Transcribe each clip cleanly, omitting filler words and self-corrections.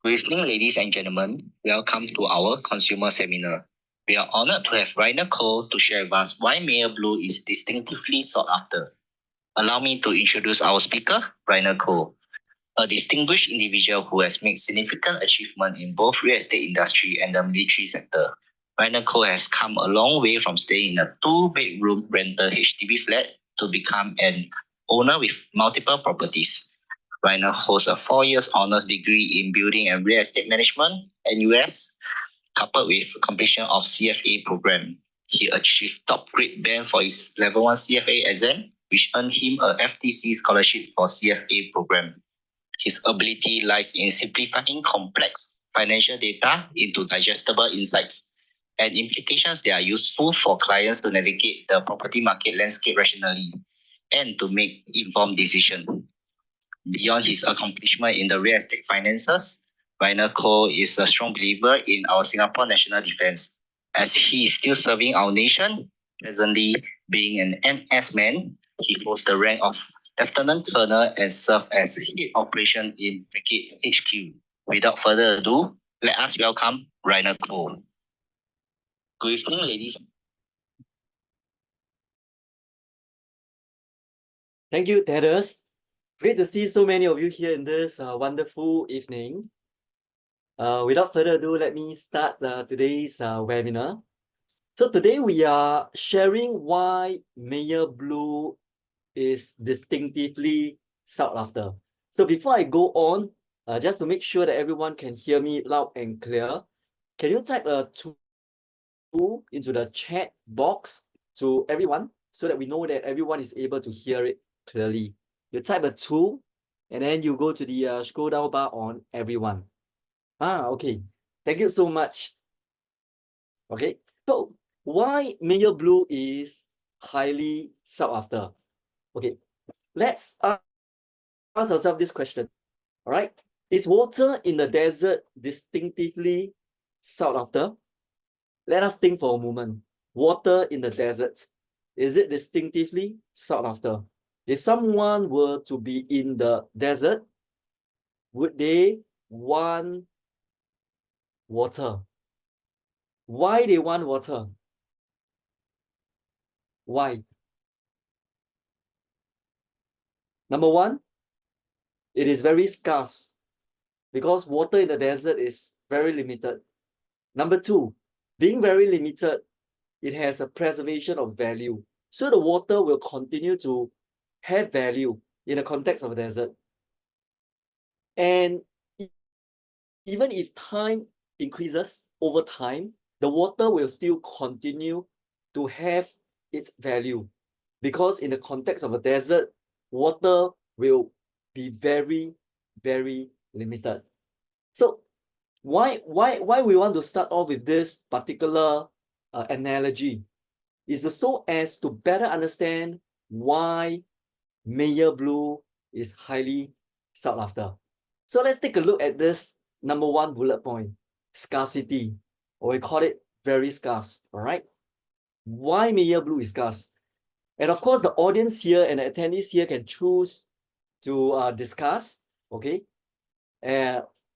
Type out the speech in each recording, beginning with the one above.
Good evening, ladies and gentlemen. Welcome to our consumer seminar. We are honored to have Ryner Koh to share with us why Meyer Blue is distinctively sought after. Allow me to introduce our speaker, Ryner Koh, a distinguished individual who has made significant achievement in both real estate industry and the military sector. Ryner Koh has come a long way from staying in a two-bedroom rental HDB flat to become an owner with multiple properties. Ryner holds a 4 years honors degree in building and real estate management at US, coupled with completion of CFA program. He achieved top grade band for his level 1 CFA exam, which earned him a FTC scholarship for CFA program. His ability lies in simplifying complex financial data into digestible insights and implications that are useful for clients to navigate the property market landscape rationally and to make informed decisions. Beyond his accomplishment in the real estate finances, Ryner Koh is a strong believer in our Singapore national defense, as he is still serving our nation. Presently, being an NS man, he holds the rank of Lieutenant Colonel and served as head operation in Brigade HQ. Without further ado, let us welcome Ryner Koh. Good evening, ladies. Thank you, Thaddeus. Great to see so many of you here in this wonderful evening. Without further ado, let me start today's webinar. So today we are sharing why Meyer Blue is distinctively sought after. So before I go on, just to make sure that everyone can hear me loud and clear, can you type a 2 into the chat box to everyone so that we know that everyone is able to hear it clearly? You type a 2 and then you go to the scroll down bar on everyone. Okay. Thank you so much. Okay. So why Meyer Blue is highly sought after? Okay. Let's ask ourselves this question. All right. Is water in the desert distinctively sought after? Let us think for a moment. Water in the desert, is it distinctively sought after? If someone were to be in the desert, would they want water? Why they want water? Why? Number one, it is very scarce because water in the desert is very limited. Number two, being very limited, it has a preservation of value. So the water will continue to have value in the context of a desert. And even if time increases over time, the water will still continue to have its value, because in the context of a desert, water will be very, very limited. So why we want to start off with this particular analogy is so as to better understand why Meyer Blue is highly sought after. So let's take a look at this number one bullet point, scarcity, or we call it very scarce. All right. Why Meyer Blue is scarce? And of course, the audience here and the attendees here can choose to discuss, okay,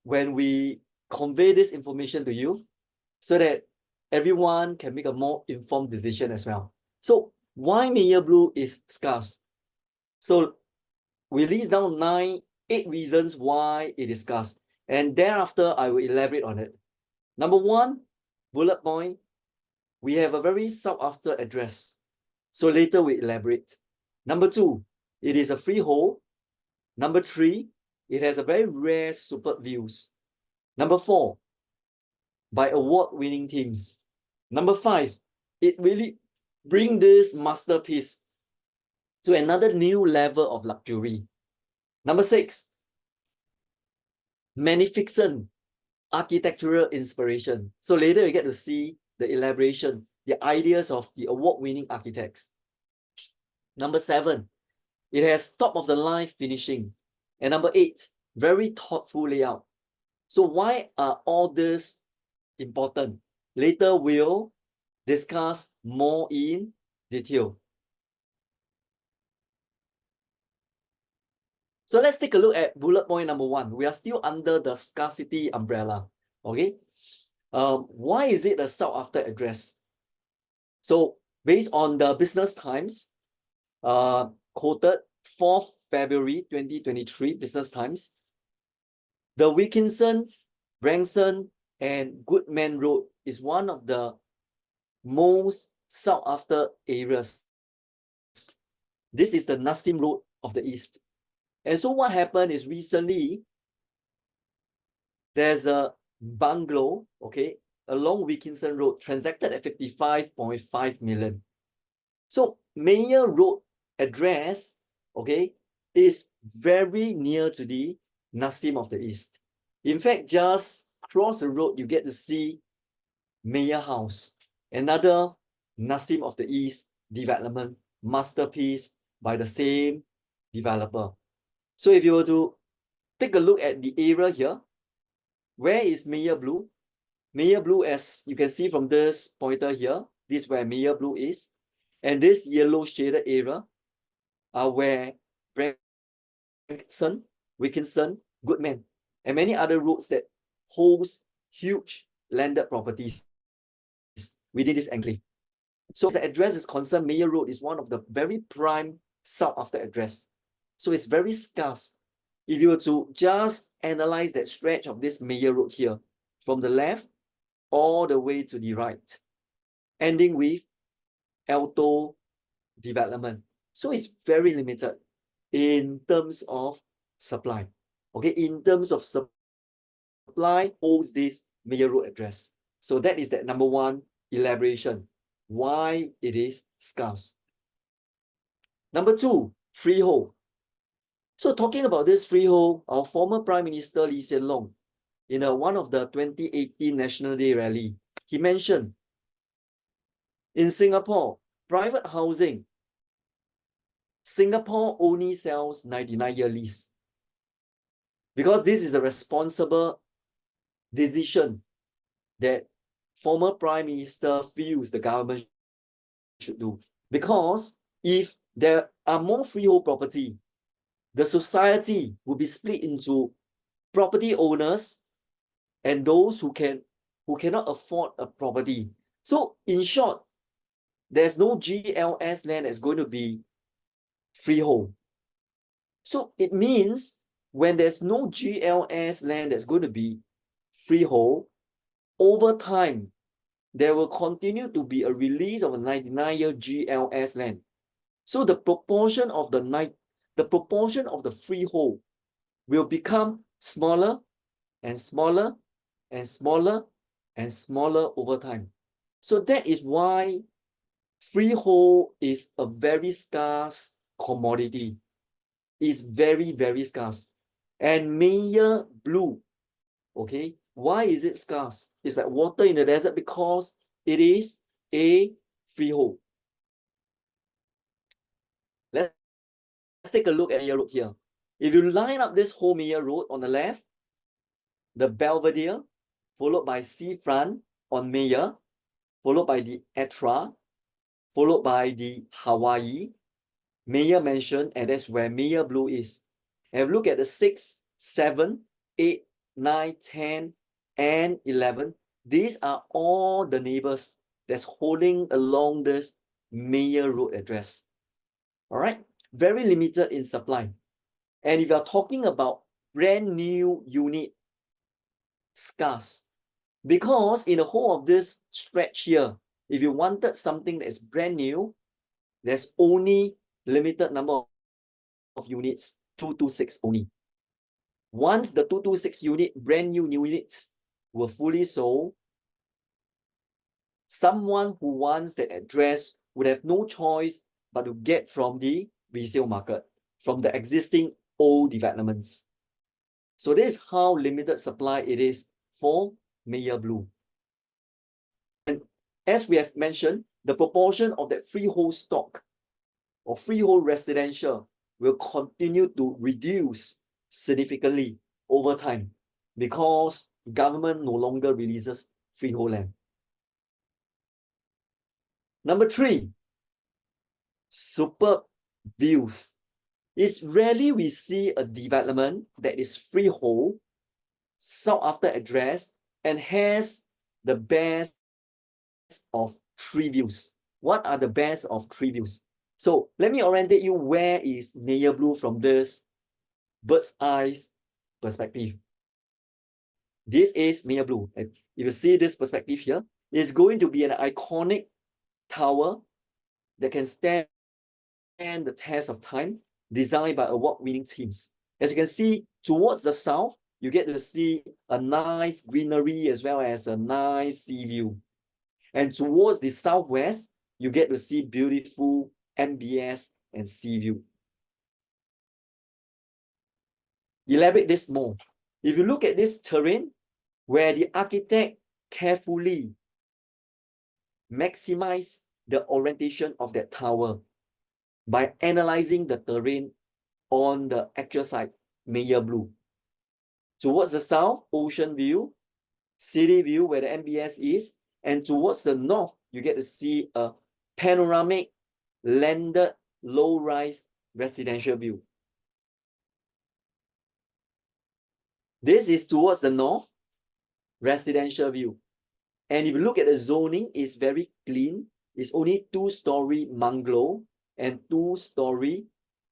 when we convey this information to you so that everyone can make a more informed decision as well. So why Meyer Blue is scarce? So we list down 8 reasons why it is scarce, and thereafter I will elaborate on it. Number one, bullet point, we have a very sought after address. So later we elaborate. Number two, it is a freehold. Number three, it has a very rare superb views. Number four, by award-winning teams. Number five, it really brings this masterpiece to another new level of luxury. Number six, magnificent architectural inspiration. So later you get to see the elaboration, the ideas of the award-winning architects. Number seven, it has top-of-the-line finishing. And number eight, very thoughtful layout. So why are all this important? Later we'll discuss more in detail. So let's take a look at bullet point number 1. We are still under the scarcity umbrella. Okay. Why is it a sought after address? So based on the Business Times, quoted 4th February 2023, Business Times, the Wilkinson, Branson, and Goodman Road is one of the most sought after areas. This is the Nassim Road of the East. And so what happened is recently, there's a bungalow, okay, along Wilkinson Road, transacted at 55.5 million. So Meyer Road address, okay, is very near to the Nassim of the East. In fact, just cross the road, you get to see Meyer House, another Nassim of the East development masterpiece by the same developer. So if you were to take a look at the area here, where is Meyer Blue? Meyer Blue, as you can see from this pointer here, this is where Meyer Blue is. And this yellow shaded area are where Branson, Wilkinson, Goodman, and many other roads that holds huge landed properties within this enclave. So as the address is concerned, Meyer Road is one of the very prime sought after address. So it's very scarce. If you were to just analyze that stretch of this Meyer Road here, from the left all the way to the right, ending with Alto development. So it's very limited in terms of supply. Okay, in terms of supply, holds this Meyer Road address. So that is that number 1 elaboration, why it is scarce. Number 2, freehold. So talking about this freehold, our former Prime Minister Lee Hsien Loong, in one of the 2018 National Day rally, he mentioned, in Singapore, private housing, Singapore only sells 99-year lease. Because this is a responsible decision that former Prime Minister feels the government should do. Because if there are more freehold property, the society will be split into property owners and those who cannot afford a property. So in short, there's no GLS land that's going to be freehold. So it means when there's no GLS land that's going to be freehold, over time, there will continue to be a release of a 99-year GLS land. So the proportion of the freehold will become smaller and smaller and smaller and smaller over time. So that is why freehold is a very scarce commodity. It's very, very scarce. And Meyer Blue, okay, why is it scarce? It's like water in the desert because it is a freehold. Let's take a look at Meyer Road here. If you line up this whole Meyer Road on the left, the Belvedere, followed by Seafront on Meyer, followed by the Etra, followed by the Hawaii, Meyer Mansion, and that's where Meyer Blue is. And look at the 6, 7, 8, 9, 10, and 11. These are all the neighbors that's holding along this Meyer Road address. All right, very limited in supply. And if you're talking about brand new unit, scarce. Because in the whole of this stretch here, if you wanted something that's brand new, there's only limited number of units, 226 only. Once the 226 unit, brand new units were fully sold, someone who wants that address would have no choice but to get from the resale market, from the existing old developments. So this is how limited supply it is for Meyer Blue. And as we have mentioned, the proportion of that freehold stock or freehold residential will continue to reduce significantly over time because government no longer releases freehold land. Number 3, superb views. It's rarely we see a development that is freehold, sought after address, and has the best of three views. What are the best of three views? So let me orientate you where is Meyer Blue from this bird's eye perspective. This is Meyer Blue. And if you see this perspective here, it's going to be an iconic tower that can stand the test of time, designed by award-winning teams. As you can see, towards the south, you get to see a nice greenery as well as a nice sea view. And towards the southwest, you get to see beautiful MBS and sea view. Elaborate this more. If you look at this terrain, where the architect carefully maximize the orientation of that tower by analyzing the terrain on the actual site, Meyer Blue. Towards the south, ocean view, city view where the MBS is, and towards the north, you get to see a panoramic landed low-rise residential view. This is towards the north, residential view. And if you look at the zoning, it's very clean. It's only 2-story bungalow and 2-story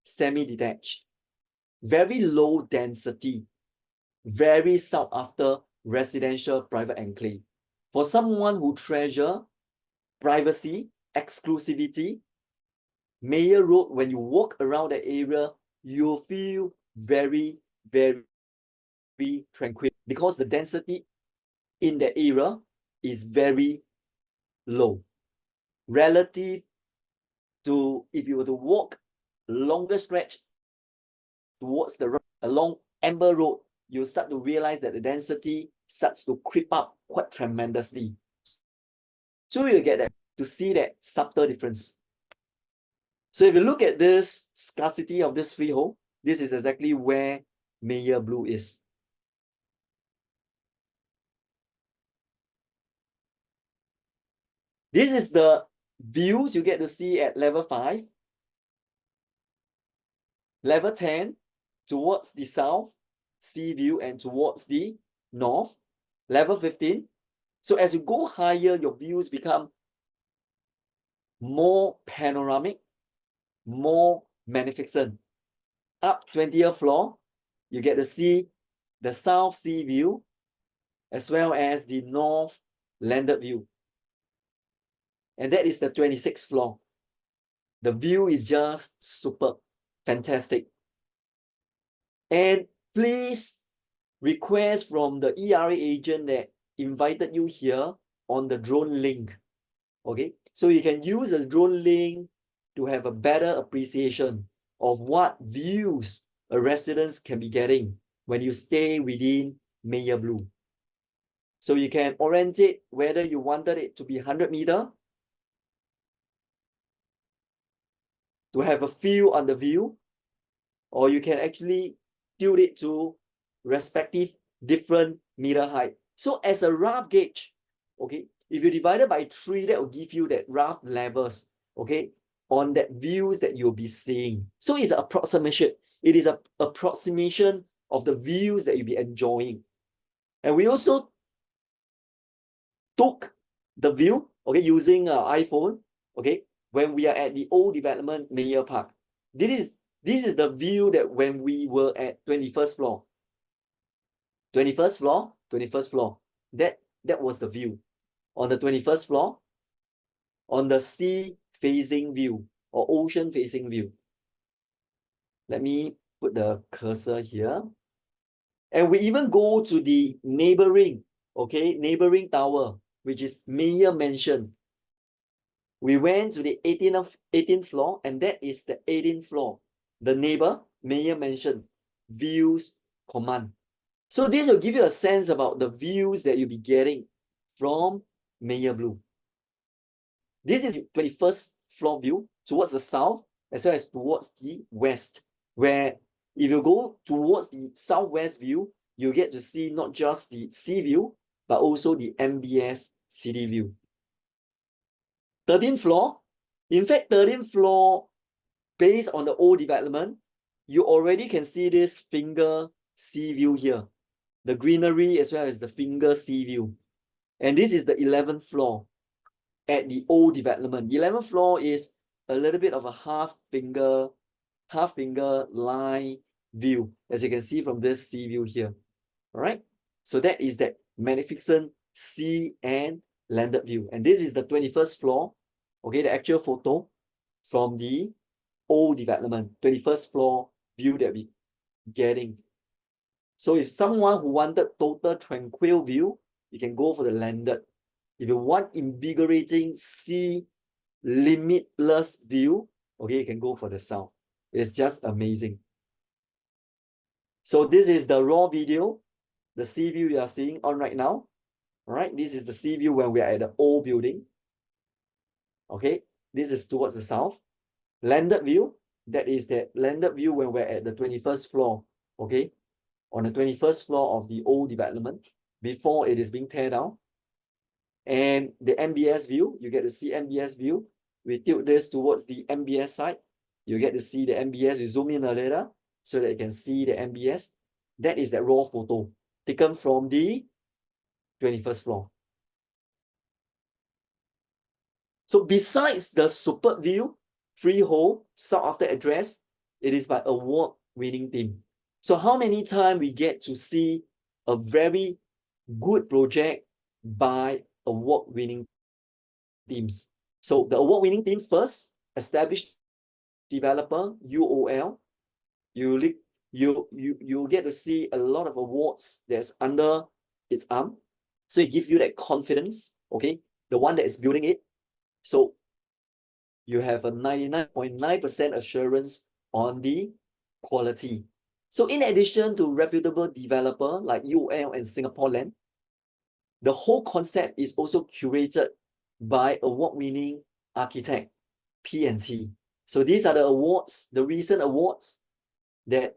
semi-detached. Very low density, very sought after residential private enclave. For someone who treasure privacy, exclusivity, Meyer Road, when you walk around the area, you'll feel very, very tranquil because the density in the area is very low. Relative to if you were to walk longer stretch towards the road, along Amber Road, you start to realize that the density starts to creep up quite tremendously. So you get that to see that subtle difference. So if you look at this scarcity of this freehold, this is exactly where Meyer Blue is. This is the views you get to see at level 5. Level 10, towards the south, sea view, and towards the north. Level 15. So as you go higher, your views become more panoramic, more magnificent. Up 20th floor, you get to see the south sea view, as well as the north landed view. And that is the 26th floor. The view is just superb, fantastic. And please request from the ERA agent that invited you here on the drone link. Okay, so you can use the drone link to have a better appreciation of what views a resident can be getting when you stay within Meyer Blue. So you can orientate whether you wanted it to be 100 meter to have a feel on the view, or you can actually tune it to respective different meter height. So as a rough gauge, okay, if you divide it by 3, that will give you that rough levels, okay, on that views that you'll be seeing. So it's an approximation. It is an approximation of the views that you'll be enjoying. And we also took the view, okay, using an iPhone, okay, when we are at the old development Meyer Park. This is the view that when we were at 21st floor. 21st floor, 21st floor. That was the view. On the 21st floor, on the sea facing view or ocean facing view. Let me put the cursor here. And we even go to the neighboring, okay, neighboring tower, which is Meyer Mansion. We went to the 18th floor, and that is the 18th floor. The neighbor, Meyer Mansion, views command. So this will give you a sense about the views that you'll be getting from Meyer Blue. This is the 21st floor view towards the south as well as towards the west, where if you go towards the southwest view, you get to see not just the sea view, but also the MBS city view. 13th floor, in fact, 13th floor, based on the old development, you already can see this finger sea view here, the greenery as well as the finger sea view. And this is the 11th floor at the old development. The 11th floor is a little bit of a half finger line view, as you can see from this sea view here. All right, so that is that magnificent sea and landed view. And this is the 21st floor, okay, the actual photo from the old development, 21st floor view that we getting. So if someone who wanted total tranquil view, you can go for the landed. If you want invigorating sea limitless view, okay, you can go for the south. It's just amazing. So this is the raw video, the sea view you are seeing on right now. All right, this is the sea view when we are at the old building. Okay, this is towards the south. Landed view, that is that landed view when we're at the 21st floor. Okay, on the 21st floor of the old development before it is being tear down. And the MBS view, you get to see MBS view. We tilt this towards the MBS side. You get to see the MBS. You zoom in a little so that you can see the MBS. That is that raw photo taken from the 21st floor. So besides the superb view, freehold, sought after address, it is by award-winning team. So how many times we get to see a very good project by award-winning teams? So the award-winning team first, established developer, UOL, you get to see a lot of awards that's under its arm. So it gives you that confidence, okay? The one that is building it. So you have a 99.9% assurance on the quality. So in addition to reputable developer like UOL and Singapore Land, the whole concept is also curated by award-winning architect, P&T. So these are the awards, the recent awards that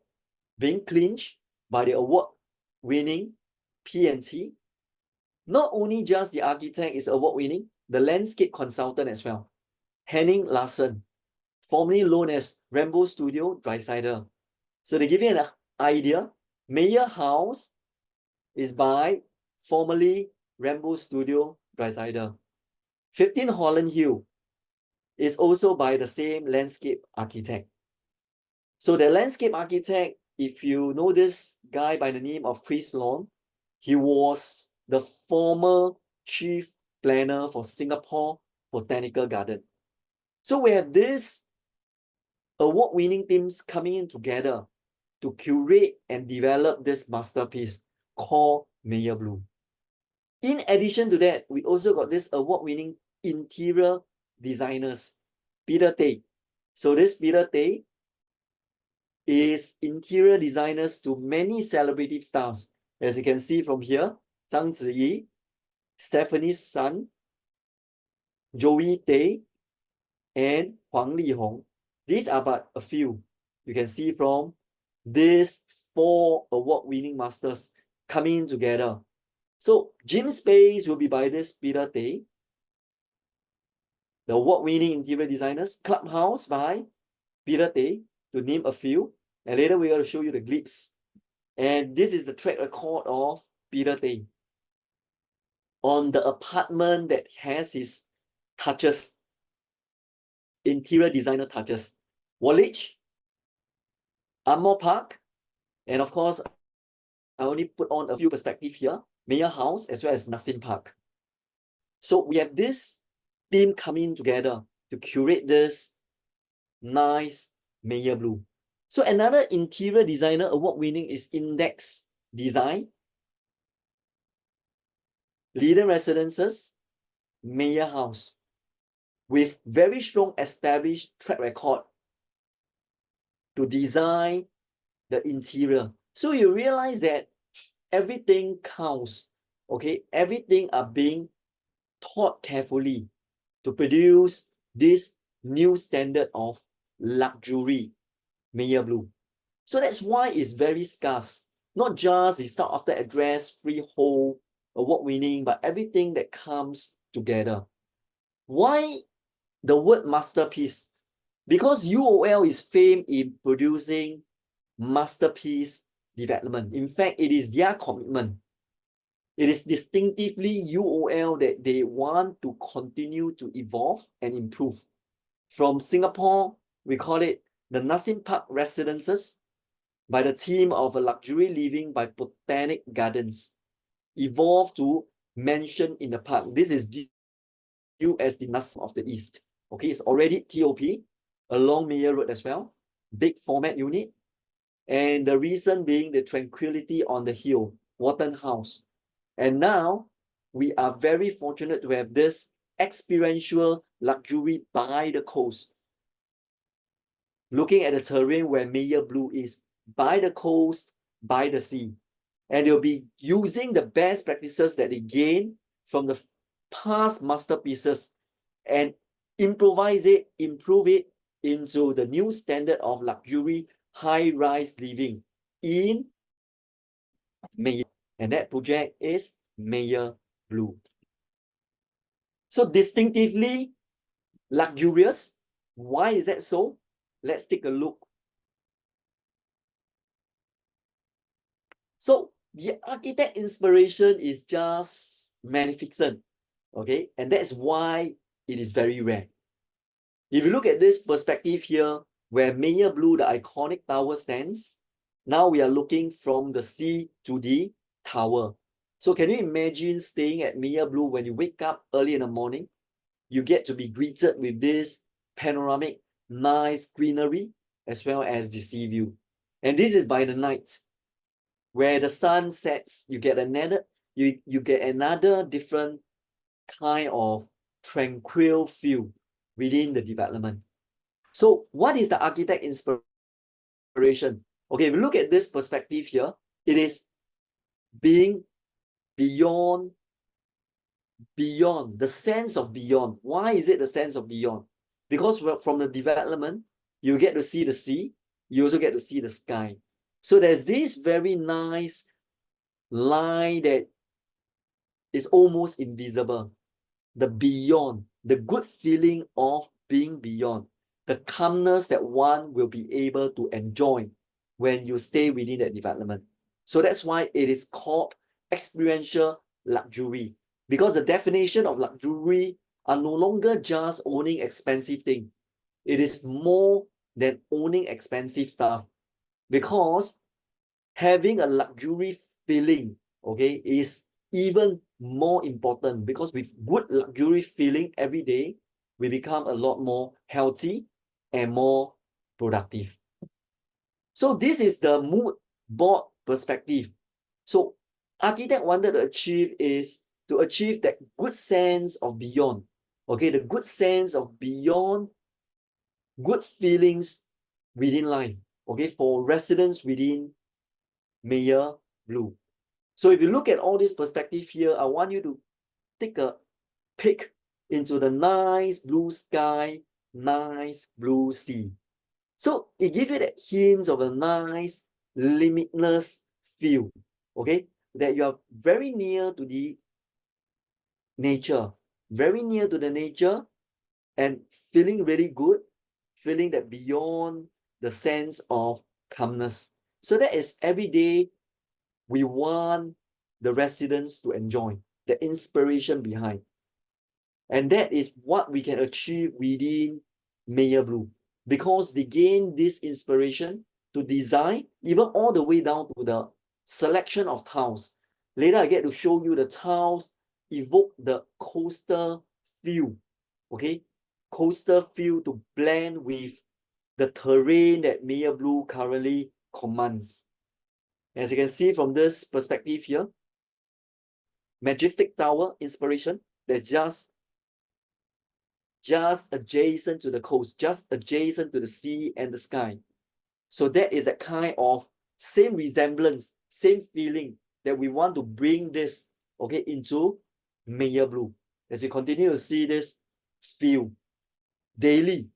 being clinched by the award-winning P&T. Not only just the architect is award-winning, the landscape consultant as well. Henning Larsen, formerly known as Rainbow Studio Dreisider. So they give you an idea. Meyer House is by formerly Rainbow Studio Dreisider. 15 Holland Hill is also by the same landscape architect. So the landscape architect, if you know this guy by the name of Chris Lawn, he was the former chief planner for Singapore Botanical Garden. So we have this award-winning teams coming in together to curate and develop this masterpiece called Meyer Blue. In addition to that, we also got this award-winning interior designers, Peter Tay. So this Peter Tay is interior designers to many celebrity stars. As you can see from here, Zhang Ziyi, Stephanie Sun, Joey Tay, and Huang Lihong. These are but a few. You can see from these 4 award-winning masters coming together. So gym space will be by this Peter Tay, the award-winning interior designers. Clubhouse by Peter Tay, to name a few. And later we're going to show you the glimpse. And this is the track record of Peter Tay on the apartment that has his touches, interior designer touches. Woolwich, Armour Park, and of course, I only put on a few perspectives here, Meyer House as well as Nassim Park. So we have this team coming together to curate this nice Meyer Blue. So another interior designer award-winning is Index Design, Leader Residences, Meyer House, with very strong established track record to design the interior. So you realize that everything counts, okay? Everything are being thought carefully to produce this new standard of luxury, Meyer Blue. So that's why it's very scarce. Not just the sought after address, freehold, award-winning, but everything that comes together. Why the word masterpiece? Because UOL is famed in producing masterpiece development. In fact, it is their commitment. It is distinctively UOL that they want to continue to evolve and improve. From Singapore, we call it the Nassim Park Residences by the theme of a luxury living by Botanic Gardens, evolved to Mansion in the Park. This is due as the Nassim of the East. Okay, it's already TOP along Meyer Road as well. Big format unit. And the reason being the tranquility on the hill, Wharton House. And now we are very fortunate to have this experiential luxury by the coast. Looking at the terrain where Meyer Blue is, by the coast, by the sea. And they'll be using the best practices that they gain from the past masterpieces and improvise it, improve it into the new standard of luxury high-rise living in Meyer. And that project is Meyer Blue. So distinctively luxurious. Why is that so? Let's take a look. So the architect inspiration is just magnificent, okay? And that's why it is very rare. If you look at this perspective here, where Meyer Blue, the iconic tower stands, now we are looking from the sea to the tower. So can you imagine staying at Meyer Blue when you wake up early in the morning? You get to be greeted with this panoramic, nice greenery, as well as the sea view. And this is by the night. Where the sun sets, you get another different kind of tranquil feel within the development. So what is the architect inspiration? Okay, if you look at this perspective here, it is being beyond, the sense of beyond. Why is it the sense of beyond? Because from the development, you get to see the sea, you also get to see the sky. So there's this very nice line that is almost invisible. The beyond, the good feeling of being beyond, the calmness that one will be able to enjoy when you stay within that development. So that's why it is called experiential luxury, because the definition of luxury are no longer just owning expensive things. It is more than owning expensive stuff, because having a luxury feeling, okay, is even more important, because with good luxury feeling every day, we become a lot more healthy and more productive. So this is the mood board perspective. So architect wanted to achieve is to achieve that good sense of beyond, okay, the good sense of beyond, good feelings within life, okay, for residents within Meyer Blue. So if you look at all this perspective here, I want you to take a peek into the nice blue sky, nice blue sea. So it gives you that hint of a nice limitless feel, okay? That you are very near to the nature, very near to the nature, and feeling really good, feeling that beyond the sense of calmness. So that is every day we want the residents to enjoy, the inspiration behind. And that is what we can achieve within Meyer Blue, because they gain this inspiration to design, even all the way down to the selection of tiles. Later, I get to show you the tiles evoke the coastal feel, okay? Coastal feel to blend with the terrain that Meyer Blue currently commands. As you can see from this perspective here, majestic tower inspiration that's just adjacent to the coast, just adjacent to the sea and the sky. So that is that kind of same resemblance, same feeling that we want to bring this, okay, into Meyer Blue. As you continue to see this feel daily,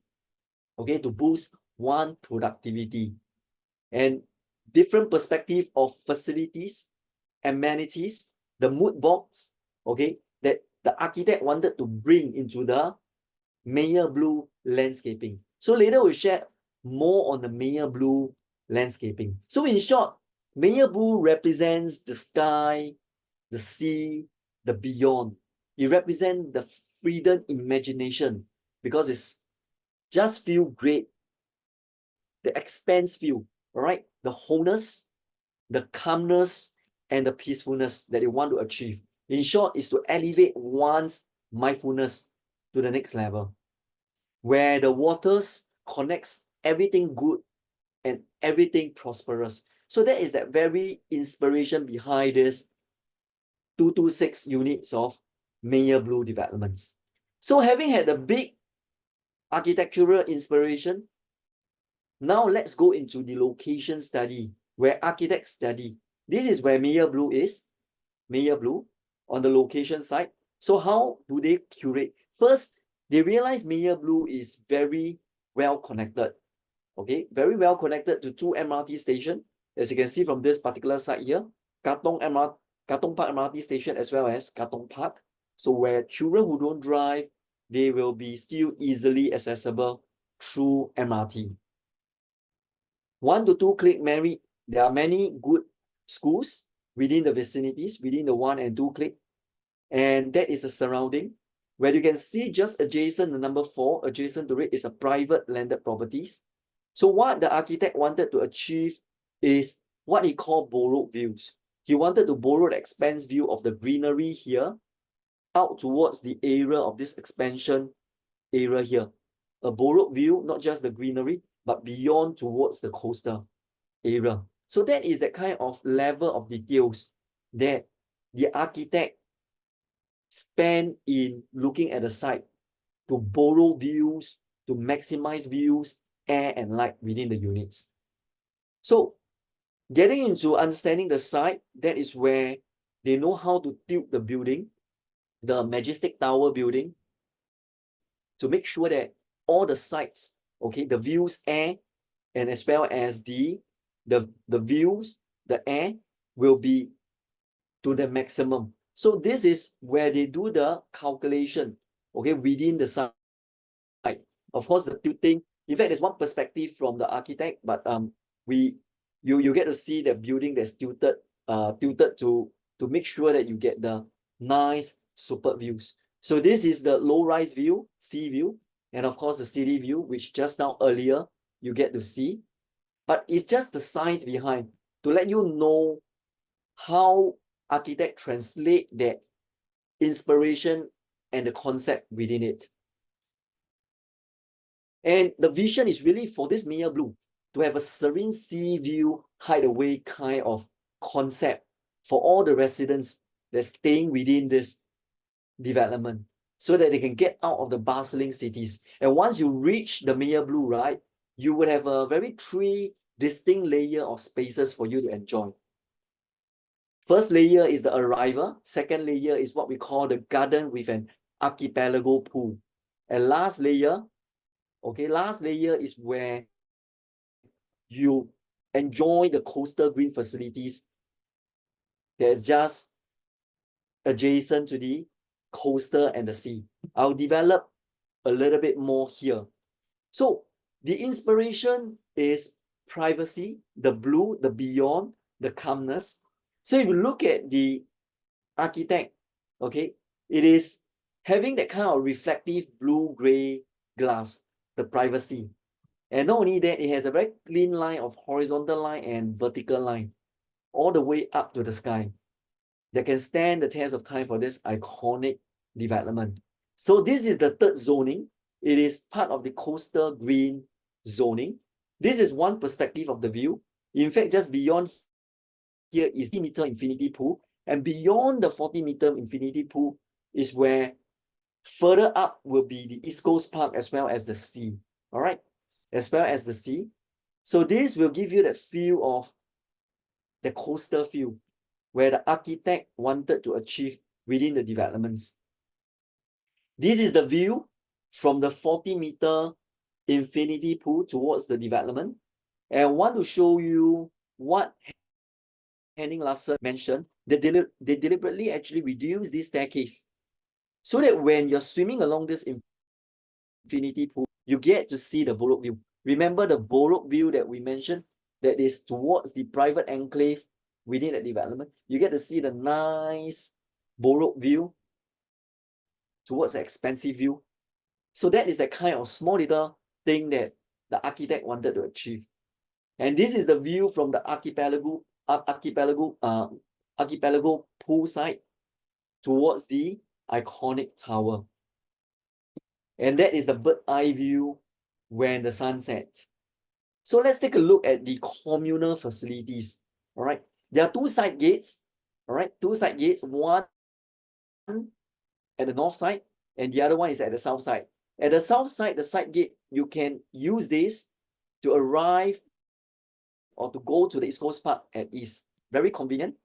okay, to boost one productivity. And different perspective of facilities, amenities, the mood box, okay, that the architect wanted to bring into the Meyer Blue landscaping. So later we'll share more on the Meyer Blue landscaping. So in short, Meyer Blue represents the sky, the sea, the beyond. It represents the freedom imagination because it's just feel great. The expanse feel, all right? The wholeness, the calmness, and the peacefulness that you want to achieve. In short, is to elevate one's mindfulness to the next level, where the waters connects everything good and everything prosperous. So that is that very inspiration behind this 226 units of Meyer Blue developments. So having had a big architectural inspiration, now let's go into the location study where architects study. This is where Meyer Blue is, Meyer Blue on the location side. So how do they curate? First, they realize Meyer Blue is very well connected. Okay, very well connected to 2 MRT stations. As you can see from this particular site here, Katong Park MRT station as well as Katong Park. So where children who don't drive, they will be still easily accessible through MRT. 1 to 2 click married. There are many good schools within the vicinities, within the 1 and 2 click. And that is the surrounding. Where you can see just adjacent, the number 4, adjacent to it is a private landed properties. So what the architect wanted to achieve is what he called borrowed views. He wanted to borrow the expanse view of the greenery here out towards the area of this expansion area here. A borrowed view, not just the greenery, but beyond towards the coastal area. So that is that kind of level of details that the architect spent in looking at the site to borrow views, to maximize views, air and light within the units. So getting into understanding the site, that is where they know how to tilt the building, the Majestic Tower building, to make sure that all the sites, okay, the views, air, and as well as the views, the air will be to the maximum. So this is where they do the calculation, okay, within the site. Of course, the tilting, in fact, there's one perspective from the architect, but you get to see the building that's tilted to make sure that you get the nice super views. So this is the low-rise view, sea view, and of course the city view, which just now earlier you get to see. But it's just the science behind to let you know how architect translate that inspiration and the concept within it. And the vision is really for this Meyer Blue to have a serene sea view, hideaway kind of concept for all the residents that's staying within this development so that they can get out of the bustling cities. And once you reach the Meyer Blue, right, you would have a very 3 distinct layer of spaces for you to enjoy. First layer is the arrival. Second layer is what we call the garden with an archipelago pool. And last layer, okay, last layer is where you enjoy the coastal green facilities that's just adjacent to the coastal and the sea. I'll develop a little bit more here. So the inspiration is privacy, the blue, the beyond, the calmness. So if you look at the architect, okay, it is having that kind of reflective blue-gray glass, the privacy. And not only that, it has a very clean line of horizontal line and vertical line all the way up to the sky that can stand the test of time for this iconic development. So this is the 3rd zoning. It is part of the coastal green zoning. This is one perspective of the view. In fact, just beyond here is 40-meter infinity pool, and beyond the 40-meter infinity pool is where further up will be the East Coast Park as well as the sea. All right, as well as the sea. So this will give you that feel of the coastal feel where the architect wanted to achieve within the developments. This is the view from the 40-meter infinity pool towards the development. And I want to show you what Henning Larsen mentioned. They deliberately actually reduce this staircase so that when you're swimming along this infinity pool, you get to see the borrowed view. Remember the borrowed view that we mentioned? that is towards the private enclave within the development, you get to see the nice borrowed view towards the expansive view. So that is the kind of small little thing that the architect wanted to achieve. And this is the view from the archipelago poolside towards the iconic tower. And that is the bird eye view when the sun sets. So let's take a look at the communal facilities. All right, there are two side gates. All right, two side gates, one at the north side and the other one is at the south side. At the south side, the side gate, you can use this to arrive or to go to the East Coast Park at ease. Very convenient.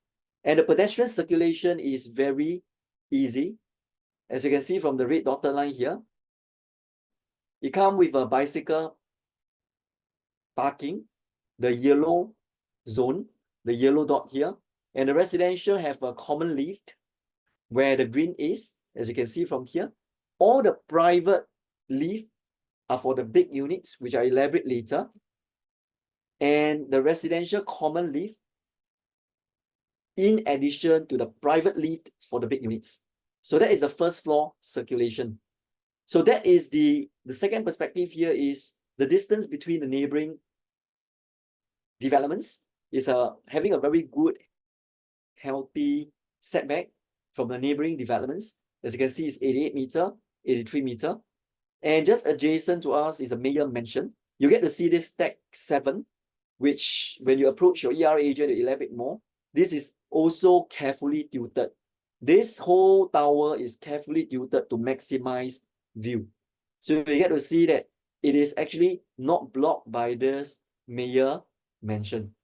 And the pedestrian circulation is very easy. As you can see from the red dotted line here, it comes with a bicycle parking, the yellow zone, the yellow dot here, and the residential have a common lift where the green is, as you can see from here. All the private lift are for the big units, which I elaborate later. And the residential common lift in addition to the private lift for the big units. So that is the first floor circulation. So that is the second perspective here is the distance between the neighboring developments is having a very good, healthy setback from the neighboring developments. As you can see, it's 88 meter, 83 meter. And just adjacent to us is a Meyer mansion. You get to see this stack 7, which when you approach your ER agent to elaborate more, this is also carefully tilted. This whole tower is carefully tilted to maximize view. So you get to see that it is actually not blocked by this Meyer mansion.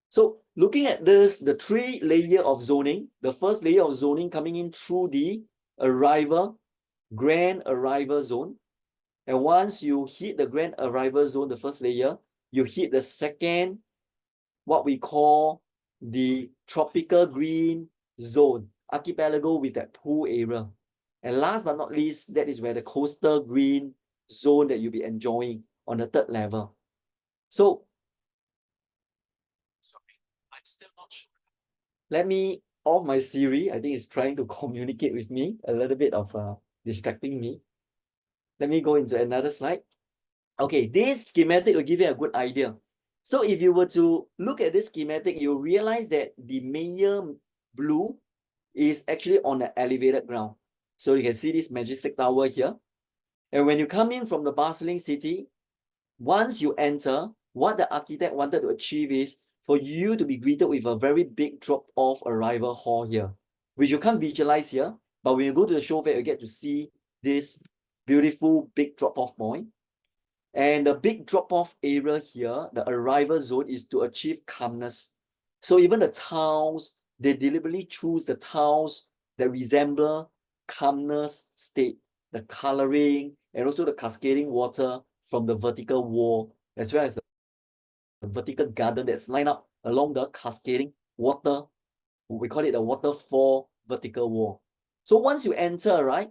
So looking at this, the 3 layer of zoning, the first layer of zoning coming in through the grand arrival zone. And once you hit the grand arrival zone, the first layer, you hit the second, what we call the tropical green zone, archipelago with that pool area. And last but not least, that is where the coastal green zone that you'll be enjoying on the 3rd level. So, sorry, I'm still not sure. Let me off my Siri. I think it's trying to communicate with me, a little bit of distracting me. Let me go into another slide. Okay, this schematic will give you a good idea. So if you were to look at this schematic, you'll realize that the Meyer Blue is actually on the elevated ground. So you can see this majestic tower here. And when you come in from the bustling city, once you enter, what the architect wanted to achieve is for you to be greeted with a very big drop-off arrival hall here, which you can't visualize here. But when you go to the show fair, you get to see this beautiful big drop-off point. And the big drop-off area here, the arrival zone, is to achieve calmness. So even the tiles, they deliberately choose the tiles that resemble calmness state, the coloring, and also the cascading water from the vertical wall, as well as the vertical garden that's lined up along the cascading water. We call it a waterfall vertical wall. So once you enter, right,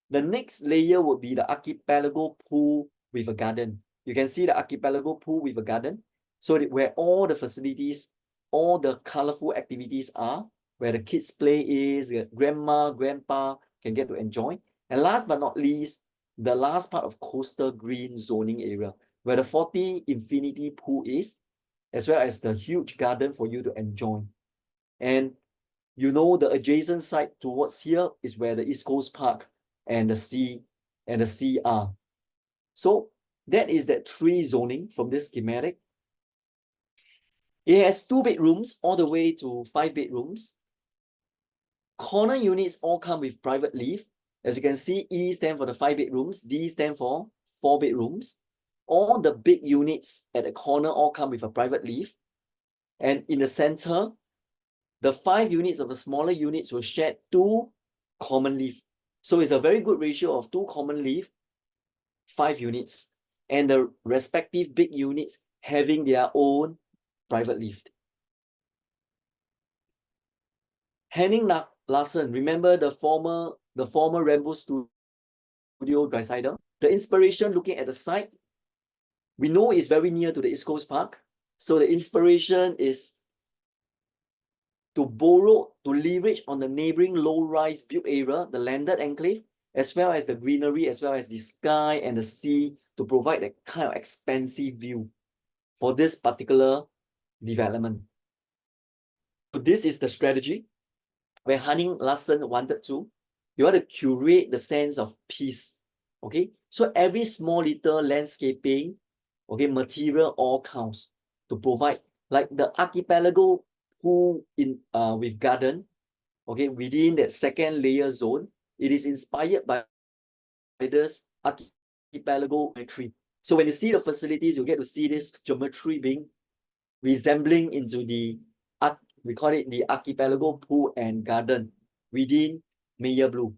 the next layer would be the archipelago pool with a garden. You can see the archipelago pool with a garden. So where all the facilities, all the colorful activities are, where the kids play is, grandma, grandpa can get to enjoy. And last but not least, the last part of coastal green zoning area, where the 40 infinity pool is, as well as the huge garden for you to enjoy. And you know the adjacent side towards here is where the East Coast Park and the sea are. So that is that 3 zoning from this schematic. It has 2 bedrooms all the way to 5 bedrooms. Corner units all come with private lift. As you can see, E stand for the 5 bedrooms, D stand for 4 bedrooms. All the big units at the corner all come with a private lift. And in the center, the 5 units of the smaller units will share 2 common lift. So it's a very good ratio of 2 common lift, 5 units, and the respective big units having their own private lift. Henning Larsen, remember the former Rambo Studio Dreissider? The inspiration looking at the site We know it's very near to the East Coast Park. So the inspiration is to leverage on the neighboring low-rise built area, the landed enclave, as well as the greenery, as well as the sky and the sea, to provide that kind of expansive view for this particular development. So this is the strategy where Hanning Larsen wanted to. You want to curate the sense of peace. Okay, so every small little landscaping, okay, material all counts to provide, like the archipelago pool in with garden, okay, within that second layer zone. It is inspired by this archipelago geometry. So when you see the facilities, you get to see this geometry being resembling into the we call it the archipelago pool and garden within Meyer Blue.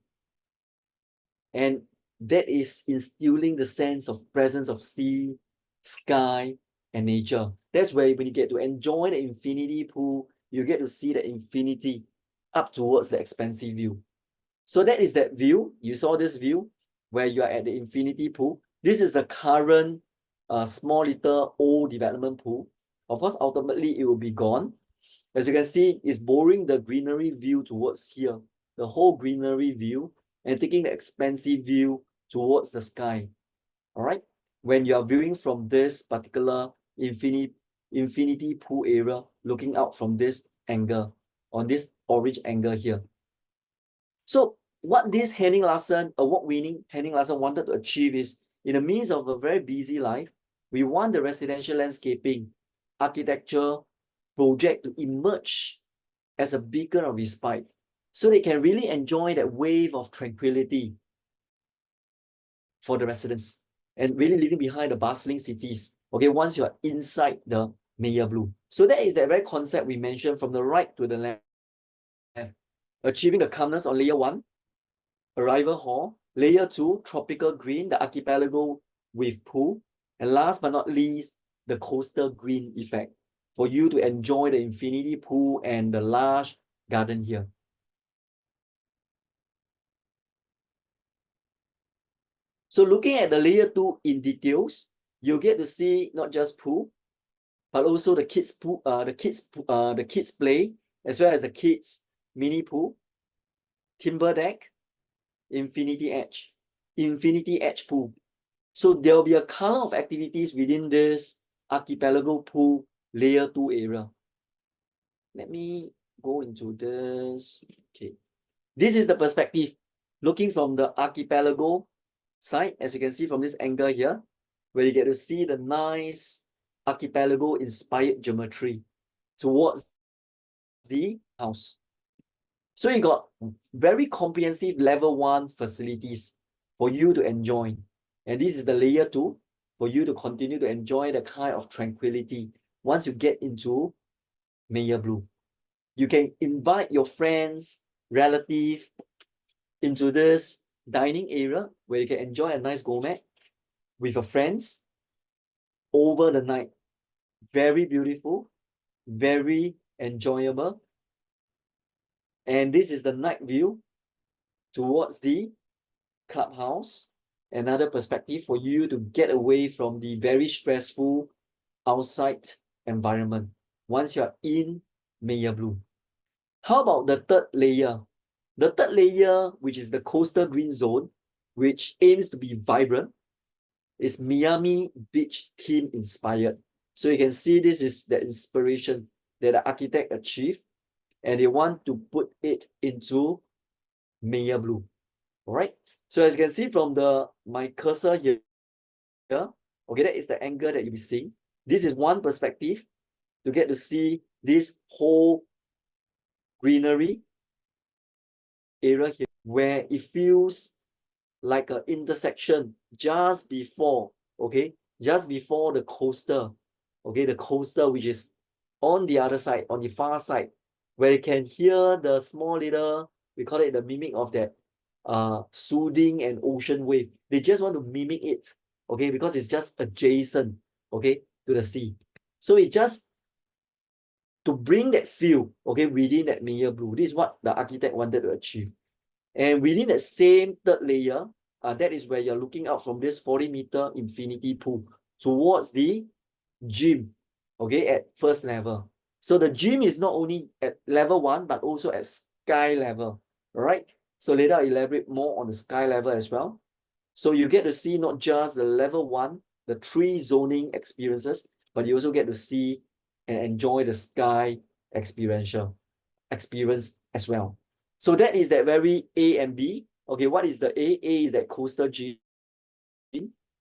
And that is instilling the sense of presence of sea, sky, and nature. That's where when you get to enjoy the infinity pool, you get to see the infinity up towards the expansive view. So that is that view. You saw this view where you are at the infinity pool. This is the current small little old development pool. Of course, ultimately it will be gone. As you can see, it's borrowing the greenery view towards here, the whole greenery view, and taking the expansive view towards the sky. All right. When you are viewing from this particular infinity pool area, looking out from this angle, on this orange angle here. So what this Henning Larsen, award-winning Henning Larsen, wanted to achieve is, in the midst of a very busy life, we want the residential landscaping architecture project to emerge as a beacon of respite, so they can really enjoy that wave of tranquility for the residents and really leaving behind the bustling cities, okay, once you are inside the Meyer Blue. So that is that very concept we mentioned from the right to the left. Achieving the calmness on layer 1, arrival hall, layer 2, tropical green, the archipelago with pool, and last but not least, the coastal green effect for you to enjoy the infinity pool and the large garden here. So looking at the layer 2 in details, you get to see not just pool, but also the kids pool, the kids play, as well as the kids mini pool, timber deck, infinity edge pool. So there will be a color of activities within this archipelago pool layer 2 area. Let me go into this. Okay, this is the perspective looking from the archipelago side, as you can see from this angle here, where you get to see the nice archipelago inspired geometry towards the house. So you got very comprehensive level 1 facilities for you to enjoy. And this is the layer 2 for you to continue to enjoy the kind of tranquility once you get into Meyer Blue. You can invite your friends, relatives into this dining area where you can enjoy a nice gourmet with your friends over the night. Very beautiful, very enjoyable. And this is the night view towards the clubhouse. Another perspective for you to get away from the very stressful outside environment once you are in Meyer Blue. How about the third layer? The third layer, which is the coastal green zone, which aims to be vibrant, is Miami Beach theme inspired. So you can see this is the inspiration that the architect achieved, and they want to put it into Meyer Blue. All right. So as you can see from my cursor here, okay, that is the angle that you'll be seeing. This is one perspective to get to see this whole greenery area here, where it feels like an intersection just before, okay, just before the coastal, okay, the coastal, which is on the other side, on the far side, where you can hear the small little, we call it the mimic of that soothing and ocean wave. They just want to mimic it, okay, because it's just adjacent, okay, to the sea. So it just to bring that feel, okay, within that Meyer Blue. This is what the architect wanted to achieve. And within that same third layer, that is where you're looking out from this 40-meter infinity pool. towards the gym, okay, at first level. So the gym is not only at level 1, but also at sky level, all right? So later I'll elaborate more on the sky level as well. So you get to see not just the level 1, the 3 zoning experiences, but you also get to see and enjoy the sky experience as well. So that is that very A and B. Okay, what is the A? A is that coastal gym.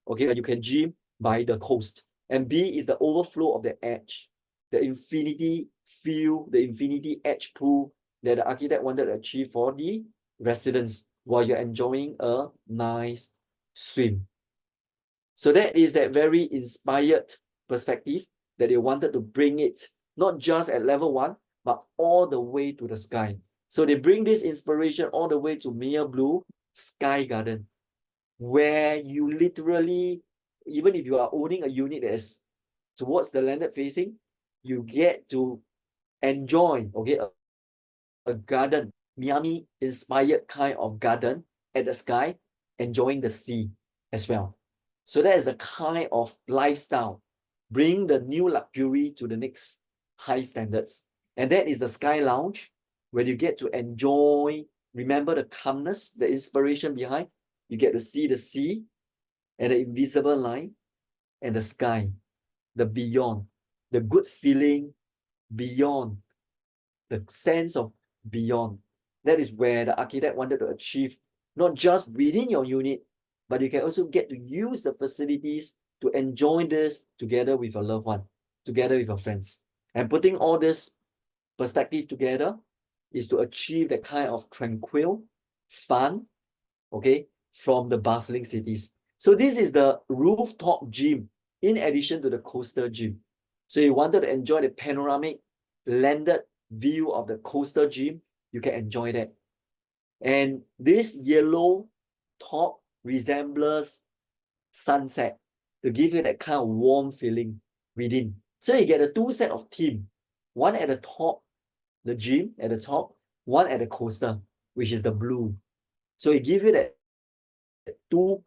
Okay, you can gym by the coast. And B is the overflow of the edge, the infinity field, the infinity edge pool that the architect wanted to achieve for the residents while you're enjoying a nice swim. So that is that very inspired perspective that they wanted to bring it, not just at level 1, but all the way to the sky. So they bring this inspiration all the way to Meyer Blue Sky Garden, where you literally, even if you are owning a unit that is towards the landed facing, you get to enjoy, okay, a garden, Miami inspired kind of garden at the sky, enjoying the sea as well. So that is the kind of lifestyle, bring the new luxury to the next high standards. And that is the Sky Lounge, where you get to enjoy, remember the calmness, the inspiration behind. You get to see the sea and the invisible line and the sky, the beyond, the good feeling beyond, the sense of beyond. That is where the architect wanted to achieve, not just within your unit, but you can also get to use the facilities to enjoy this together with your loved one, together with your friends. And putting all this perspective together is to achieve that kind of tranquil, fun, okay, from the bustling cities. So this is the rooftop gym in addition to the coastal gym. So you wanted to enjoy the panoramic landed view of the coastal gym, you can enjoy that. And this yellow top resembles sunset to give you that kind of warm feeling within. So you get a 2 set of theme, one at the top, the gym at the top, one at the coastal, which is the blue. So it gives you that 2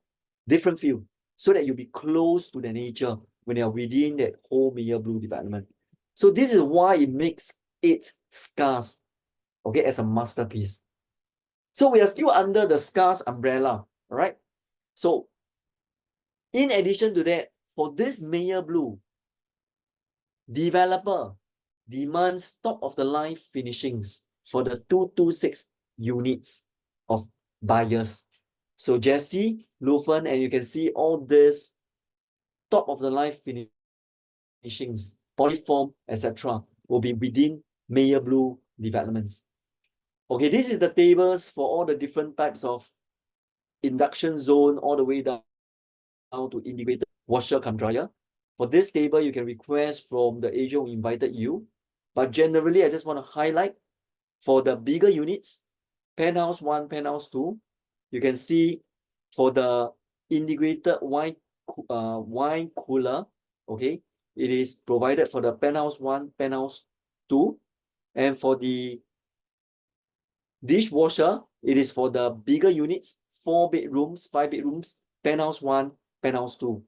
different feel so that you'll be close to the nature when you're within that whole Meyer Blue development. So this is why it makes it scarce, okay, as a masterpiece. So we are still under the scarce umbrella, all right? So in addition to that, for this Meyer Blue, developer demands top-of-the-line finishings for the 226 units of buyers. So Jesse, Lufen, and you can see all this top-of-the-line finishings, polyform, etc. will be within Meyer Blue developments. Okay, this is the tables for all the different types of induction zone all the way down to integrated washer cum dryer. For this table, you can request from the agent who invited you. But generally, I just want to highlight for the bigger units, penthouse 1, penthouse 2, you can see for the integrated wine cooler, okay, it is provided for the penthouse 1, penthouse 2. And for the dishwasher, it is for the bigger units, 4 bedrooms, 5 bedrooms, penthouse 1, penthouse 2.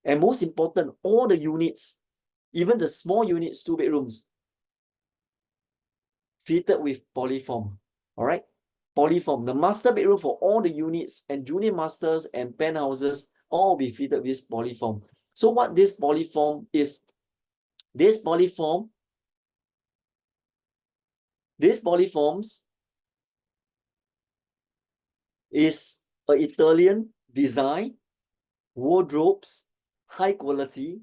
And most important, all the units, even the small units, 2 bedrooms, fitted with polyform. All right, polyform. The master bedroom for all the units and junior masters and penthouses all be fitted with polyform. So what this polyform is, this polyforms is an Italian design, wardrobes, high quality,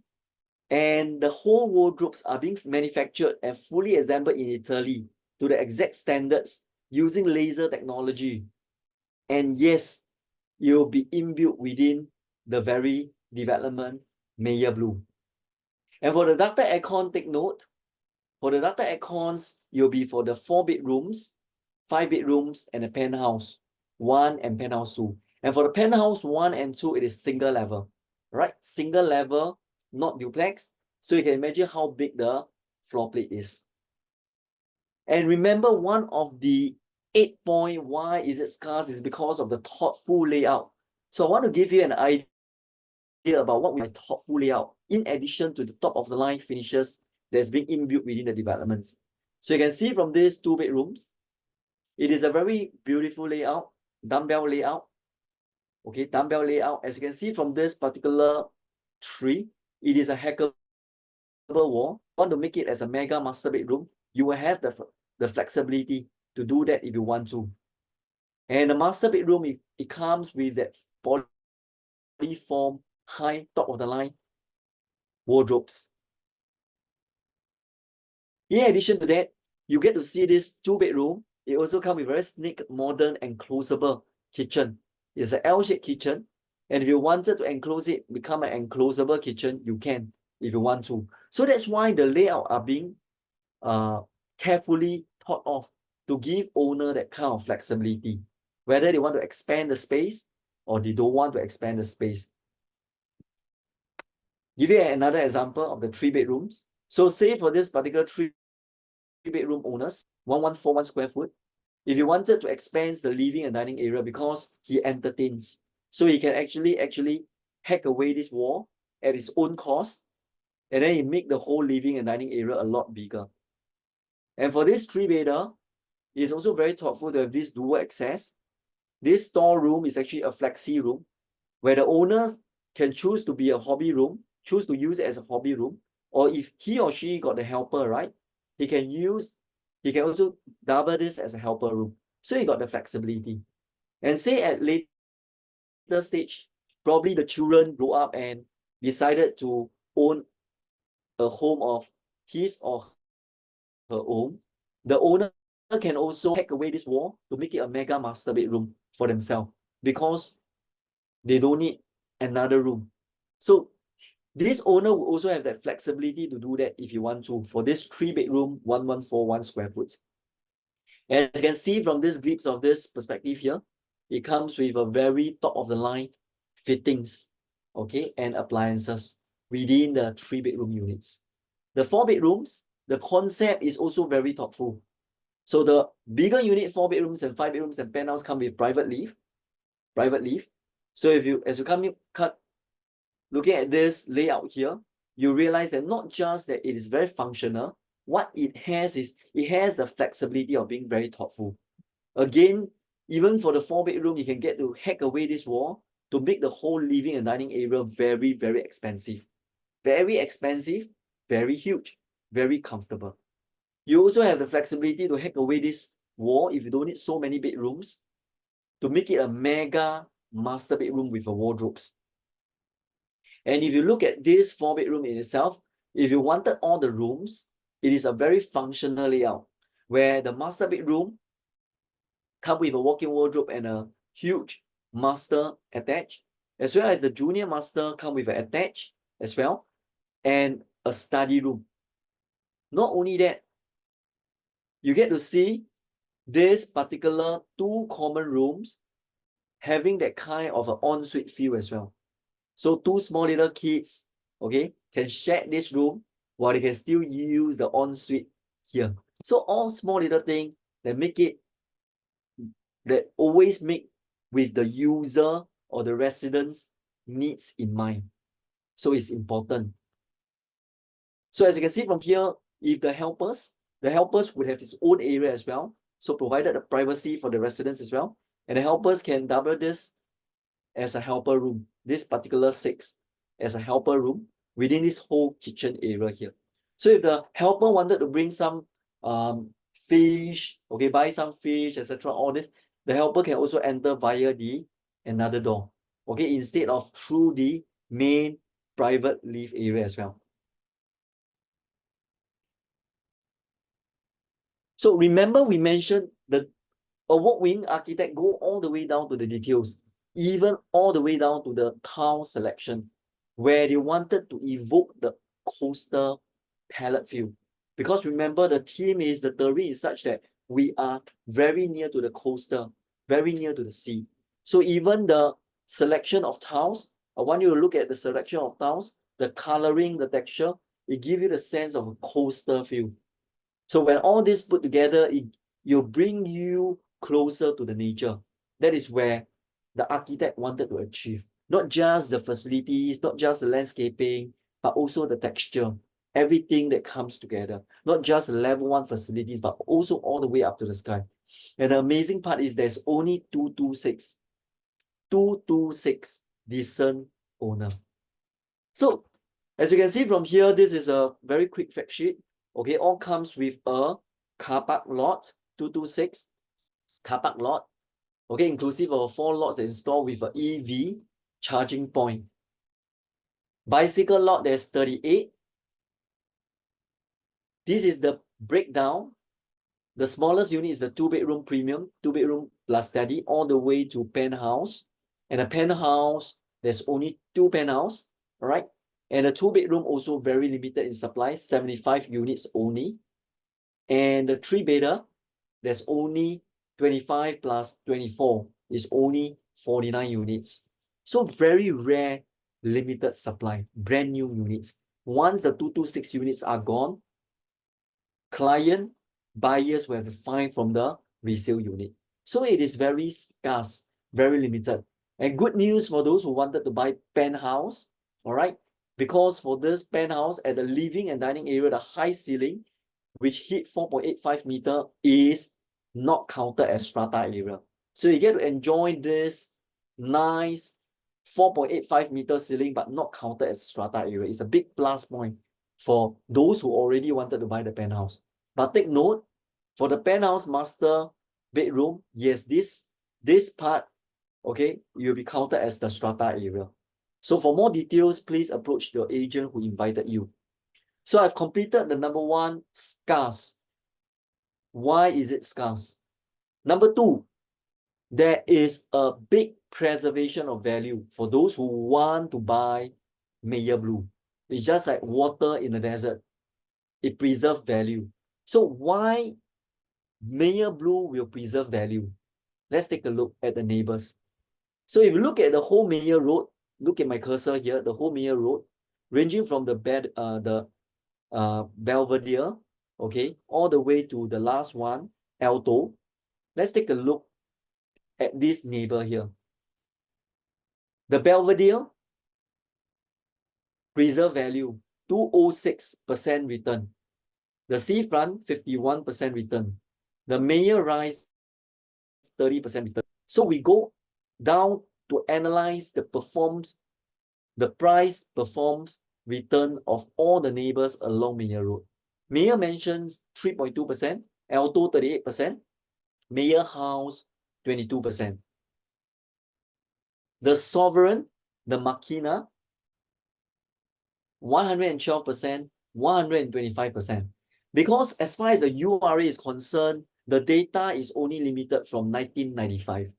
and the whole wardrobes are being manufactured and fully assembled in Italy to the exact standards using laser technology. And yes, it will be inbuilt within the very development Meyer Blue. And for the ducted aircon, take note, for the ducted aircons, it will be for the 4 bedrooms, 5 bedrooms, and a penthouse 1 and penthouse 2. And for the penthouse 1 and 2, it is single level, right? Single level, not duplex. So you can imagine how big the floor plate is. And remember, one of the 8 point why is it scarce is because of the thoughtful layout. So I want to give you an idea about what we thoughtful layout, in addition to the top of the line finishes that's being inbuilt within the developments. So you can see from these 2 bedrooms, it is a very beautiful layout, dumbbell layout. Okay, dumbbell layout. As you can see from this particular tree, it is a hackable wall. Want to make it as a mega master bedroom, you will have the flexibility to do that if you want to. And the master bedroom, it comes with that polyform high top of the line wardrobes. In addition to that, you get to see this 2 bedroom. It also comes with very sleek, modern, and closable kitchen. It's an L-shaped kitchen. And if you wanted to enclose it, become an enclosable kitchen, you can if you want to. So that's why the layout are being carefully thought of to give owner that kind of flexibility, whether they want to expand the space or they don't want to expand the space. Give you another example of the 3 bedrooms. So say for this particular 3-bedroom owners, 1141 square foot, if you wanted to expand the living and dining area because he entertains, so he can actually hack away this wall at his own cost, and then he make the whole living and dining area a lot bigger. And for this 3-bedder, it's also very thoughtful to have this dual access. This storeroom is actually a flexi room where the owners can choose to be a hobby room, choose to use it as a hobby room, or if he or she got the helper, right, he can also double this as a helper room. So he got the flexibility. And say at later stage, probably the children grow up and decided to own a home of his or her own, the owner can also hack away this wall to make it a mega master bedroom for themselves because they don't need another room. So this owner will also have that flexibility to do that if you want to for this 3-bedroom, 1141 square foot. As you can see from this glimpse of this perspective here, it comes with a very top of the line fittings, okay, and appliances within the 3-bedroom units. The 4 bedrooms, the concept is also very thoughtful. So the bigger unit, 4 bedrooms and 5 bedrooms and penthouse come with private lift. So as you come in, looking at this layout here, you realize that not just that it is very functional, what it has is, it has the flexibility of being very thoughtful. Again, even for the 4-bedroom, you can get to hack away this wall to make the whole living and dining area very, very expensive. Very expensive, very huge, very comfortable. You also have the flexibility to hack away this wall if you don't need so many bedrooms to make it a mega master bedroom with a wardrobes. And if you look at this 4-bedroom in itself, if you wanted all the rooms, it is a very functional layout where the master bedroom comes with a walk-in wardrobe and a huge master attached, as well as the junior master come with an attached as well, and a study room. Not only that, you get to see this particular 2 common rooms having that kind of an ensuite feel as well. So 2 small little kids, okay, can share this room while they can still use the ensuite here. So all small little things that always make with the user or the residents' needs in mind. So it's important. So as you can see from here, if the helpers would have its own area as well. So provided the privacy for the residents as well. And the helpers can double this as a helper room, this particular 6 as a helper room within this whole kitchen area here. So if the helper wanted to bring some fish, okay, buy some fish, etc., all this, the helper can also enter via the another door, okay, instead of through the main private lift area as well. So remember we mentioned the award-winning architect go all the way down to the details, even all the way down to the tile selection, where they wanted to evoke the coastal palette feel. Because remember, the theme is the terrain is such that we are very near to the coastal, very near to the sea. So even the selection of tiles, I want you to look at the selection of tiles, the coloring, the texture, it gives you the sense of a coastal feel. So when all this put together, it will bring you closer to the nature. That is where the architect wanted to achieve. Not just the facilities, not just the landscaping, but also the texture, everything that comes together. Not just the level 1 facilities, but also all the way up to the sky. And the amazing part is there's only 226 decent owner. So as you can see from here, this is a very quick fact sheet. Okay, all comes with a car park lot, 226 car park lot. Okay, inclusive of 4 lots installed with an EV charging point. Bicycle lot, there's 38. This is the breakdown. The smallest unit is the 2-bedroom premium, 2-bedroom plus study, all the way to penthouse. And a penthouse, there's only 2 penthouse, all right? And the 2-bedroom also very limited in supply, 75 units only. And the 3-bedder, there's only 25 plus 24 is only 49 units. So very rare, limited supply, brand new units. Once the 226 units are gone, buyers will have to find from the resale unit. So it is very scarce, very limited. And good news for those who wanted to buy penthouse, all right? Because for this penthouse at the living and dining area, the high ceiling, which hit 4.85 meter, is not counted as strata area. So you get to enjoy this nice 4.85 meter ceiling, but not counted as strata area. It's a big plus point for those who already wanted to buy the penthouse. But take note, for the penthouse master bedroom, yes, this part, okay, you'll be counted as the strata area. So for more details, please approach your agent who invited you. So I've completed the number 1, scarce. Why is it scarce? Number 2, there is a big preservation of value for those who want to buy Meyer Blue. It's just like water in the desert. It preserves value. So why Meyer Blue will preserve value? Let's take a look at the neighbors. So if you look at the whole Meyer Road, look at my cursor here, the whole Meyer Road, ranging from the Belvedere, okay, all the way to the last one, Alto. Let's take a look at this neighbor here. The Belvedere preserve value, 206% return. The seafront, 51% return. The Meyer Rise, 30% return. So we go down to analyze the price, performs, return of all the neighbors along Meyer Road. Meyer mentions 3.2%, Alto 38%, Meyer House 22%. The Sovereign, the Makina, 112%, 125%. Because as far as the URA is concerned, the data is only limited from 1995.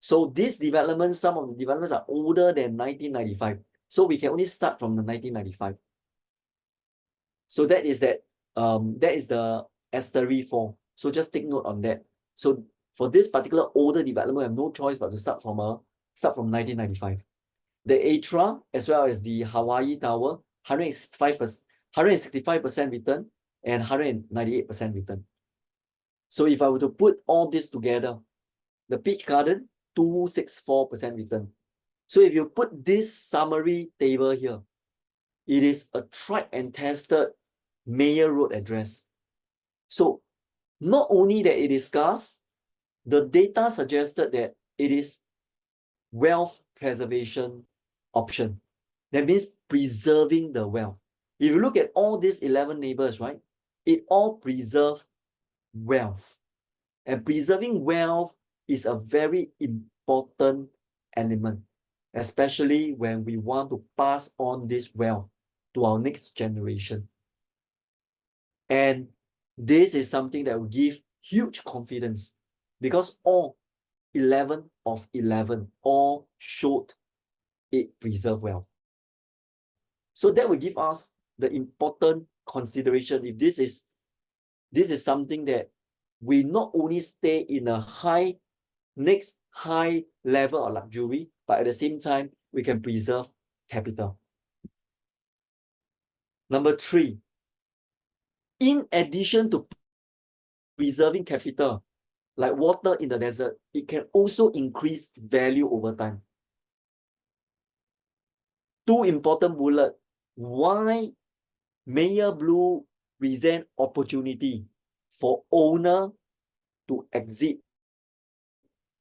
So this development, some of the developments are older than 1995. So we can only start from the 1995. So that is the asterisk 4. So just take note on that. So for this particular older development, I have no choice but to start from 1995. The Atra as well as the Hawaii Tower, 165% return and 198% return. So if I were to put all this together, the Peach Garden, 264% return. So if you put this summary table here, it is a tried and tested Meyer Road address. So not only that it is scarce, the data suggested that it is wealth preservation option. That means preserving the wealth. If you look at all these 11 neighbors, right, it all preserve wealth. And preserving wealth is a very important element, especially when we want to pass on this wealth to our next generation. And this is something that will give huge confidence because all 11 of 11 all showed it preserve wealth. So that will give us the important consideration if this is something that we not only stay in a next high level of luxury, but at the same time, we can preserve capital. Number 3, in addition to preserving capital, like water in the desert, it can also increase value over time. Two important bullets. Why Meyer Blue present opportunity for owner to exit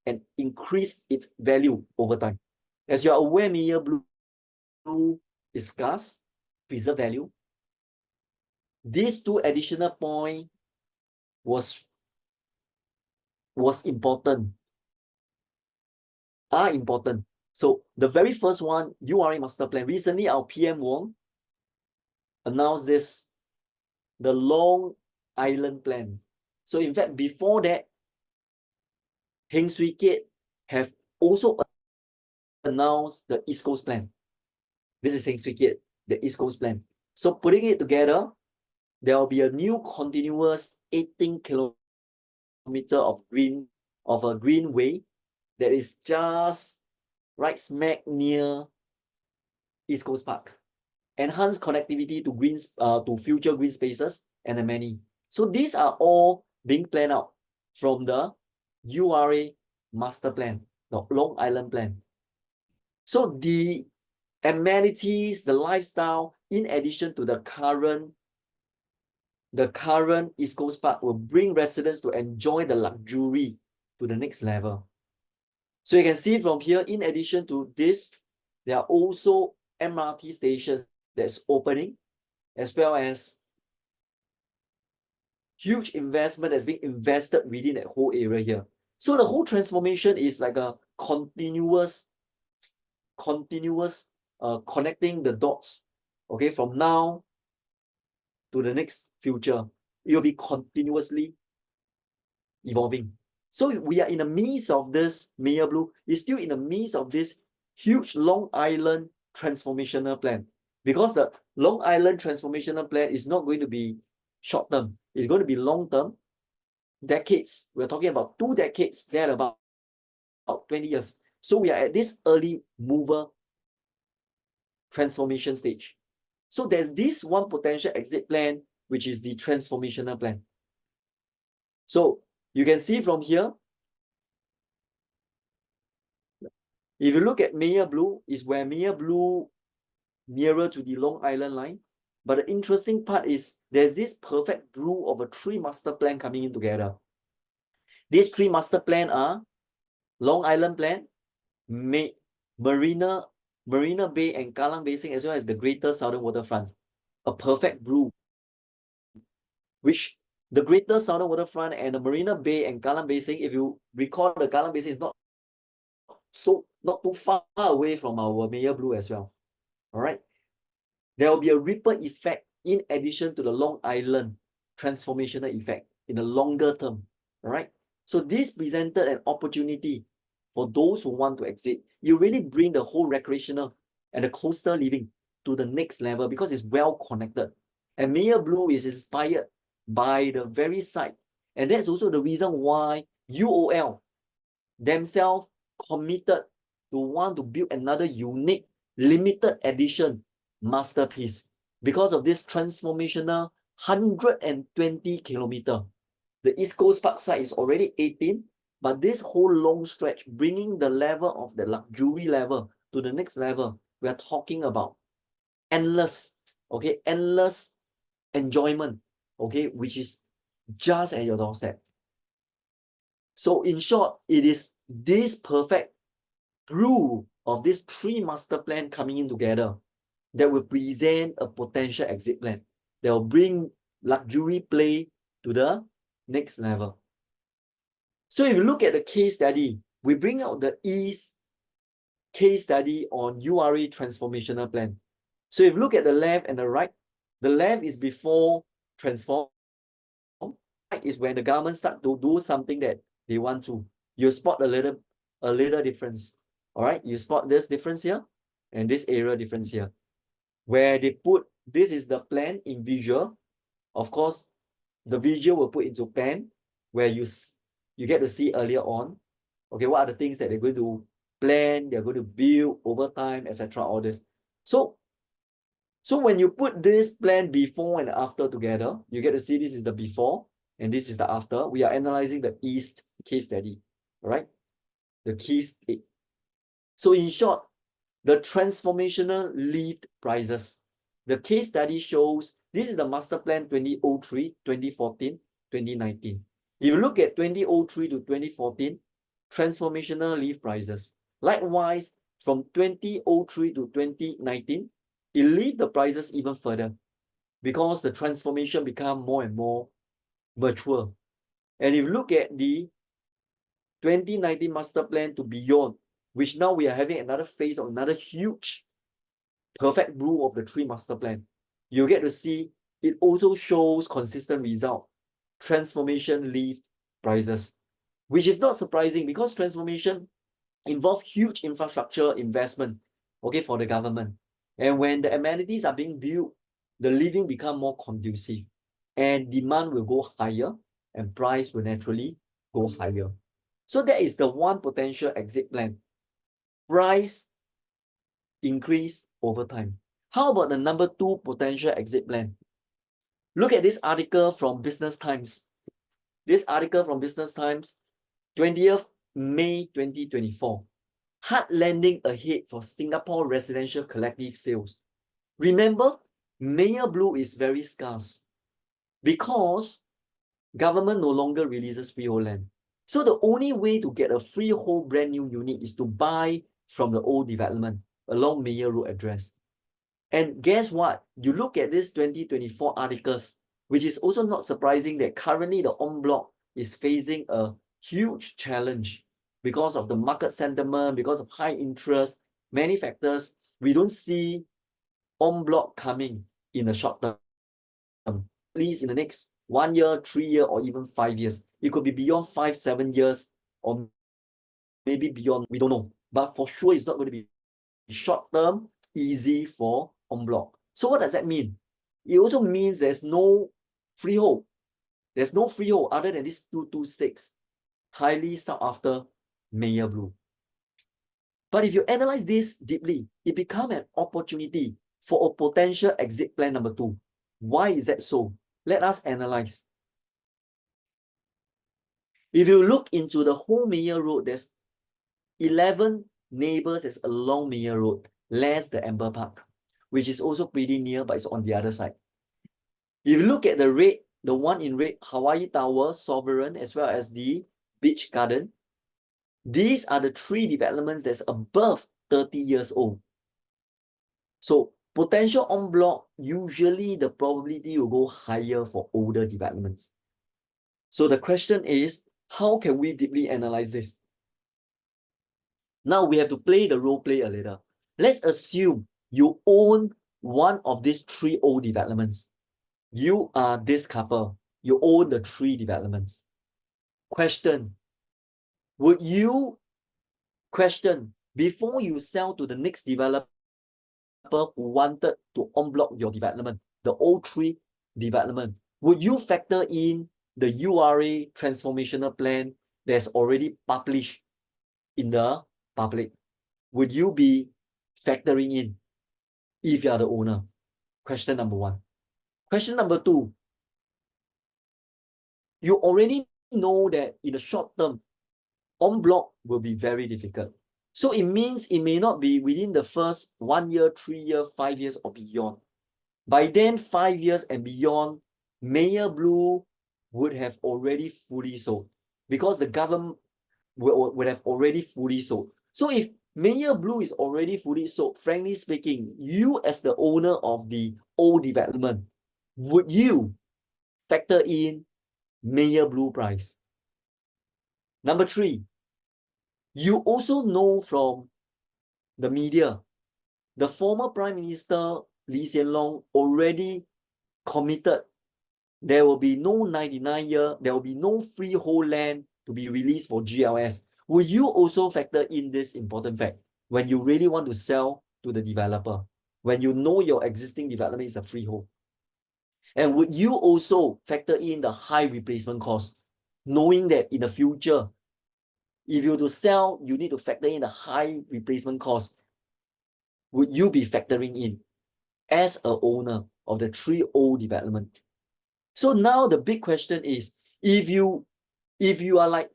and increase its value over time. As you are aware, Meyer Blue is scarce, preserve value. These two additional points was important, are important. So the very first one, URA master plan. Recently, our PM Wong announced this, the Long Island plan. So in fact, before that, Heng Swee Keat have also announced the East Coast plan. This is Heng Swee Keat, the East Coast plan. So putting it together, there will be a new continuous 18 kilometer of a greenway that is just right smack near East Coast Park. Enhance connectivity to future green spaces and many. So these are all being planned out from the URA master plan, the Long Island plan. So the amenities, the lifestyle, in addition to the current East Coast Park, will bring residents to enjoy the luxury to the next level. So you can see from here, in addition to this, there are also MRT stations that's opening, as well as huge investment that's being invested within that whole area here. So the whole transformation is like a continuous connecting the dots, okay, from now to the next future. It will be continuously evolving. So we are in the midst of this, Meyer Blue is still in the midst of this huge Long Island transformational plan, because the Long Island transformational plan is not going to be short term, it's going to be long term, decades. We're talking about 2 decades, there about 20 years. So we are at this early mover transformation stage. So there's this one potential exit plan, which is the transformational plan. So you can see from here, if you look at Meyer Blue, is where Meyer Blue nearer to the Long Island line. But the interesting part is there's this perfect brew of a 3 master plan coming in together. These 3 master plan are Long Island plan, Marina Bay and Kallang Basin, as well as the Greater Southern Waterfront. A perfect brew, which the Greater Southern Waterfront and the Marina Bay and Kallang Basin, if you recall, the Kallang Basin is not too far away from our Meyer Blue as well. All right. There will be a ripple effect in addition to the Long Island transformational effect in the longer term. All right. So this presented an opportunity for those who want to exit. You really bring the whole recreational and the coastal living to the next level because it's well connected. And Meyer Blue is inspired by the very site. And that's also the reason why UOL themselves committed to want to build another unique limited edition masterpiece because of this transformational 120 kilometer. The East Coast Park site is already 18, but this whole long stretch, bringing the level of the luxury level to the next level, we are talking about endless, okay, endless enjoyment, okay, which is just at your doorstep. So in short, it is this perfect brew of this 3 master plan coming in together that will present a potential exit plan that will bring luxury play to the next level. So if you look at the case study, we bring out the East case study on URA transformational plan. So if you look at the left and the right, the left is before transform, right is when the government start to do something that they want to. You spot a little difference. All right, you spot this difference here and this area difference here. Where they put, this is the plan in visual. Of course, the visual will put into pen where you get to see earlier on, okay, what are the things that they're going to plan, they're going to build over time, etc. All this. So when you put this plan before and after together, you get to see this is the before and this is the after. We are analyzing the East case study, all right? The case 8. So in short, the transformational lift prices. The case study shows this is the master plan 2003, 2014, 2019. If you look at 2003 to 2014, transformational lift prices. Likewise, from 2003 to 2019, it lifted the prices even further because the transformation become more and more mature. And if you look at the 2019 master plan to beyond, which now we are having another phase of another huge perfect blue of the 3 master plan, you get to see it also shows consistent result. Transformation lift prices, which is not surprising because transformation involves huge infrastructure investment, okay, for the government. And when the amenities are being built, the living become more conducive and demand will go higher and price will naturally go higher. So that is the one potential exit plan. Price increase over time. How about the number 2 potential exit plan? Look at this article from Business Times. This article from Business Times, 20th May 2024. Hard landing ahead for Singapore residential collective sales. Remember, Meyer Blue is very scarce because government no longer releases freehold land. So the only way to get a freehold brand new unit is to buy from the old development along Meyer Road address. And guess what? You look at this 2024 articles, which is also not surprising that currently the en bloc is facing a huge challenge because of the market sentiment, because of high interest, many factors. We don't see en bloc coming in the short term, at least in the next 1 year, 3 years, or even 5 years. It could be beyond 5, 7 years, or maybe beyond, we don't know. But for sure, it's not going to be short term, easy for en bloc. So what does that mean? It also means there's no freehold. There's no freehold other than this 226, highly sought after Meyer Blue. But if you analyze this deeply, it becomes an opportunity for a potential exit plan number 2. Why is that so? Let us analyze. If you look into the whole Meyer Road, there's 11 neighbors is along Meyer Road, less the Amber Park, which is also pretty near, but it's on the other side. If you look at the red, the one in red, Hawaii Tower, Sovereign, as well as the Beach Garden, these are the 3 developments that's above 30 years old. So potential en bloc, usually the probability will go higher for older developments. So the question is, how can we deeply analyze this? Now we have to play the role play a little. Let's assume you own one of these 3 old developments. You are this couple. You own the 3 developments. Question. Would you question before you sell to the next developer who wanted to en bloc your development, the old 3 development, would you factor in the URA transformational plan that's already published in the public? Would you be factoring in if you are the owner? Question number 1. Question number 2. You already know that in the short term, en bloc will be very difficult. So it means it may not be within the first 1 year, 3 years, 5 years, or beyond. By then, 5 years and beyond, Meyer Blue would have already fully sold because the government would have already fully sold. So if Meyer Blue is already fully sold, frankly speaking, you as the owner of the old development, would you factor in Meyer Blue price? Number 3, you also know from the media, the former Prime Minister Lee Hsien Loong already committed there will be no 99-year, there will be no freehold land to be released for GLS. Will you also factor in this important fact when you really want to sell to the developer, when you know your existing development is a freehold? And would you also factor in the high replacement cost, knowing that in the future, if you were to sell, you need to factor in the high replacement cost? Would you be factoring in as a owner of the 3 old development? So now the big question is, If you are like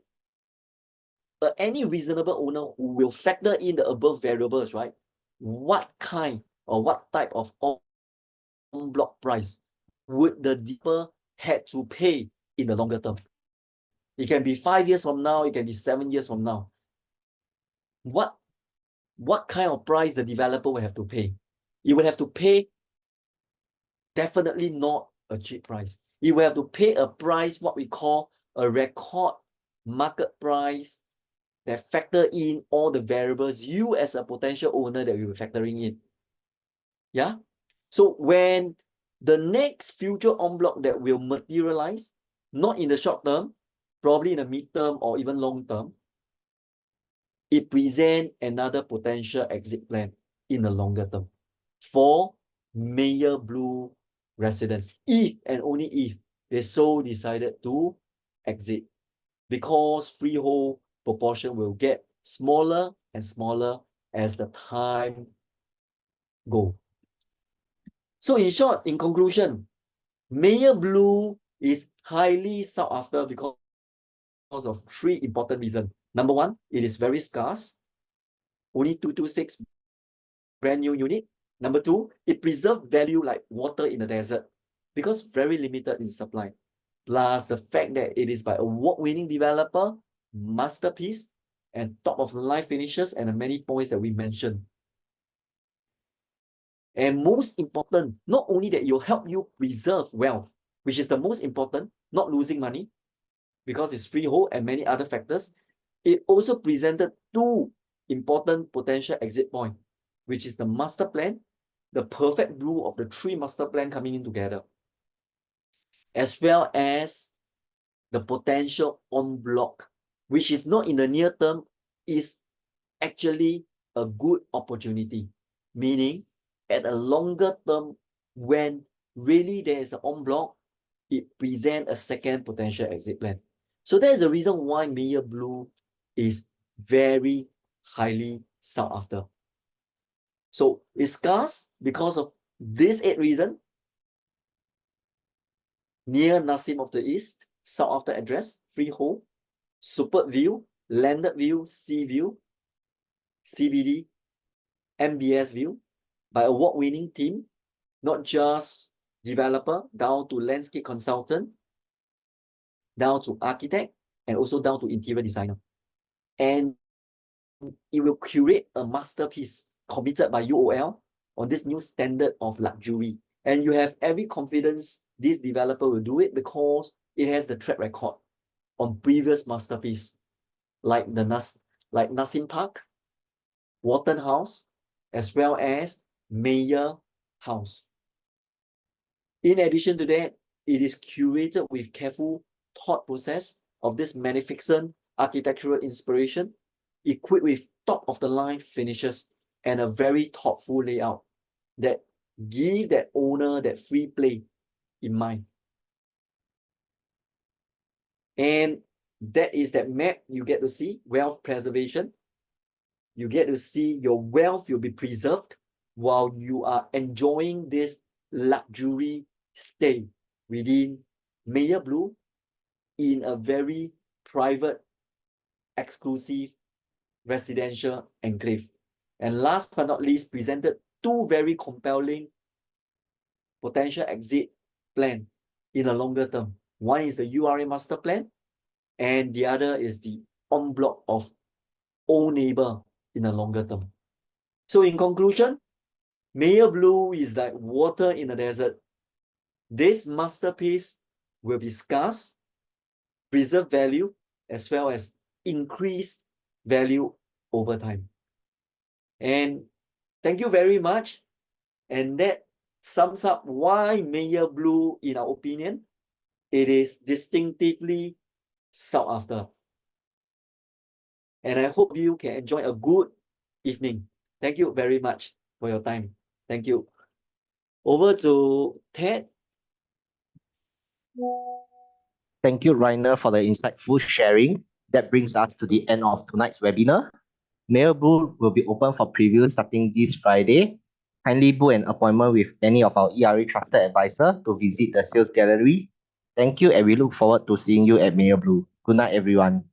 any reasonable owner who will factor in the above variables, right? What kind or what type of en bloc price would the developer had to pay in the longer term? It can be 5 years from now, it can be 7 years from now. What kind of price the developer will have to pay? It will have to pay definitely not a cheap price. It will have to pay a price, what we call a record market price, that factor in all the variables you as a potential owner that you were factoring in. Yeah. So when the next future en bloc that will materialize, not in the short term, probably in the mid-term or even long term, it presents another potential exit plan in the longer term for Meyer Blue residents, if and only if they so decided to exit, because freehold proportion will get smaller and smaller as the time go. So in short, in conclusion, Meyer Blue is highly sought after because of three important reasons. Number one, it is very scarce, only 226 brand new unit. Number two, it preserves value like water in the desert because very limited in supply. Plus the fact that it is by award-winning developer, masterpiece, and top-of-the-line finishes, and the many points that we mentioned. And most important, not only that, it will help you preserve wealth, which is the most important, not losing money, because it's freehold and many other factors. It also presented two important potential exit points, which is the master plan, the perfect blue of the three master plan coming in together, as well as the potential en bloc, which is not in the near term, is actually a good opportunity. Meaning, at a longer term, when really there is an en bloc, it presents a second potential exit plan. So that is the reason why Meyer Blue is very highly sought after. So it's scarce because of these 8 reasons. Near Nassim of the East, sought after address, freehold, superb view, landed view, sea view, CBD, MBS view, by award-winning team, not just developer, down to landscape consultant, down to architect, and also down to interior designer. And it will curate a masterpiece committed by UOL on this new standard of luxury. And you have every confidence this developer will do it because it has the track record on previous masterpiece like Nassim Park, Wharton House, as well as Meyer House. In addition to that, it is curated with careful thought process of this magnificent architectural inspiration, equipped with top-of-the-line finishes and a very thoughtful layout that give that owner that free play in mind. And that is that map you get to see, wealth preservation. You get to see your wealth will be preserved while you are enjoying this luxury stay within Meyer Blue in a very private, exclusive residential enclave. And last but not least, presented two very compelling potential exit plan in a longer term. One is the URA master plan, and the other is the en bloc of Old Neighbor in a longer term. So in conclusion, Meyer Blue is like water in the desert. This masterpiece will be scarce, preserve value, as well as increase value over time. And thank you very much. And that sums up why Meyer Blue, in our opinion, it is distinctively sought after. And I hope you can enjoy a good evening. Thank you very much for your time. Thank you. Over to Ted. Thank you, Ryner, for the insightful sharing. That brings us to the end of tonight's webinar. Meyer Blue will be open for preview starting this Friday. Kindly book an appointment with any of our ERA trusted advisor to visit the sales gallery. Thank you, and we look forward to seeing you at Meyer Blue. Good night, everyone.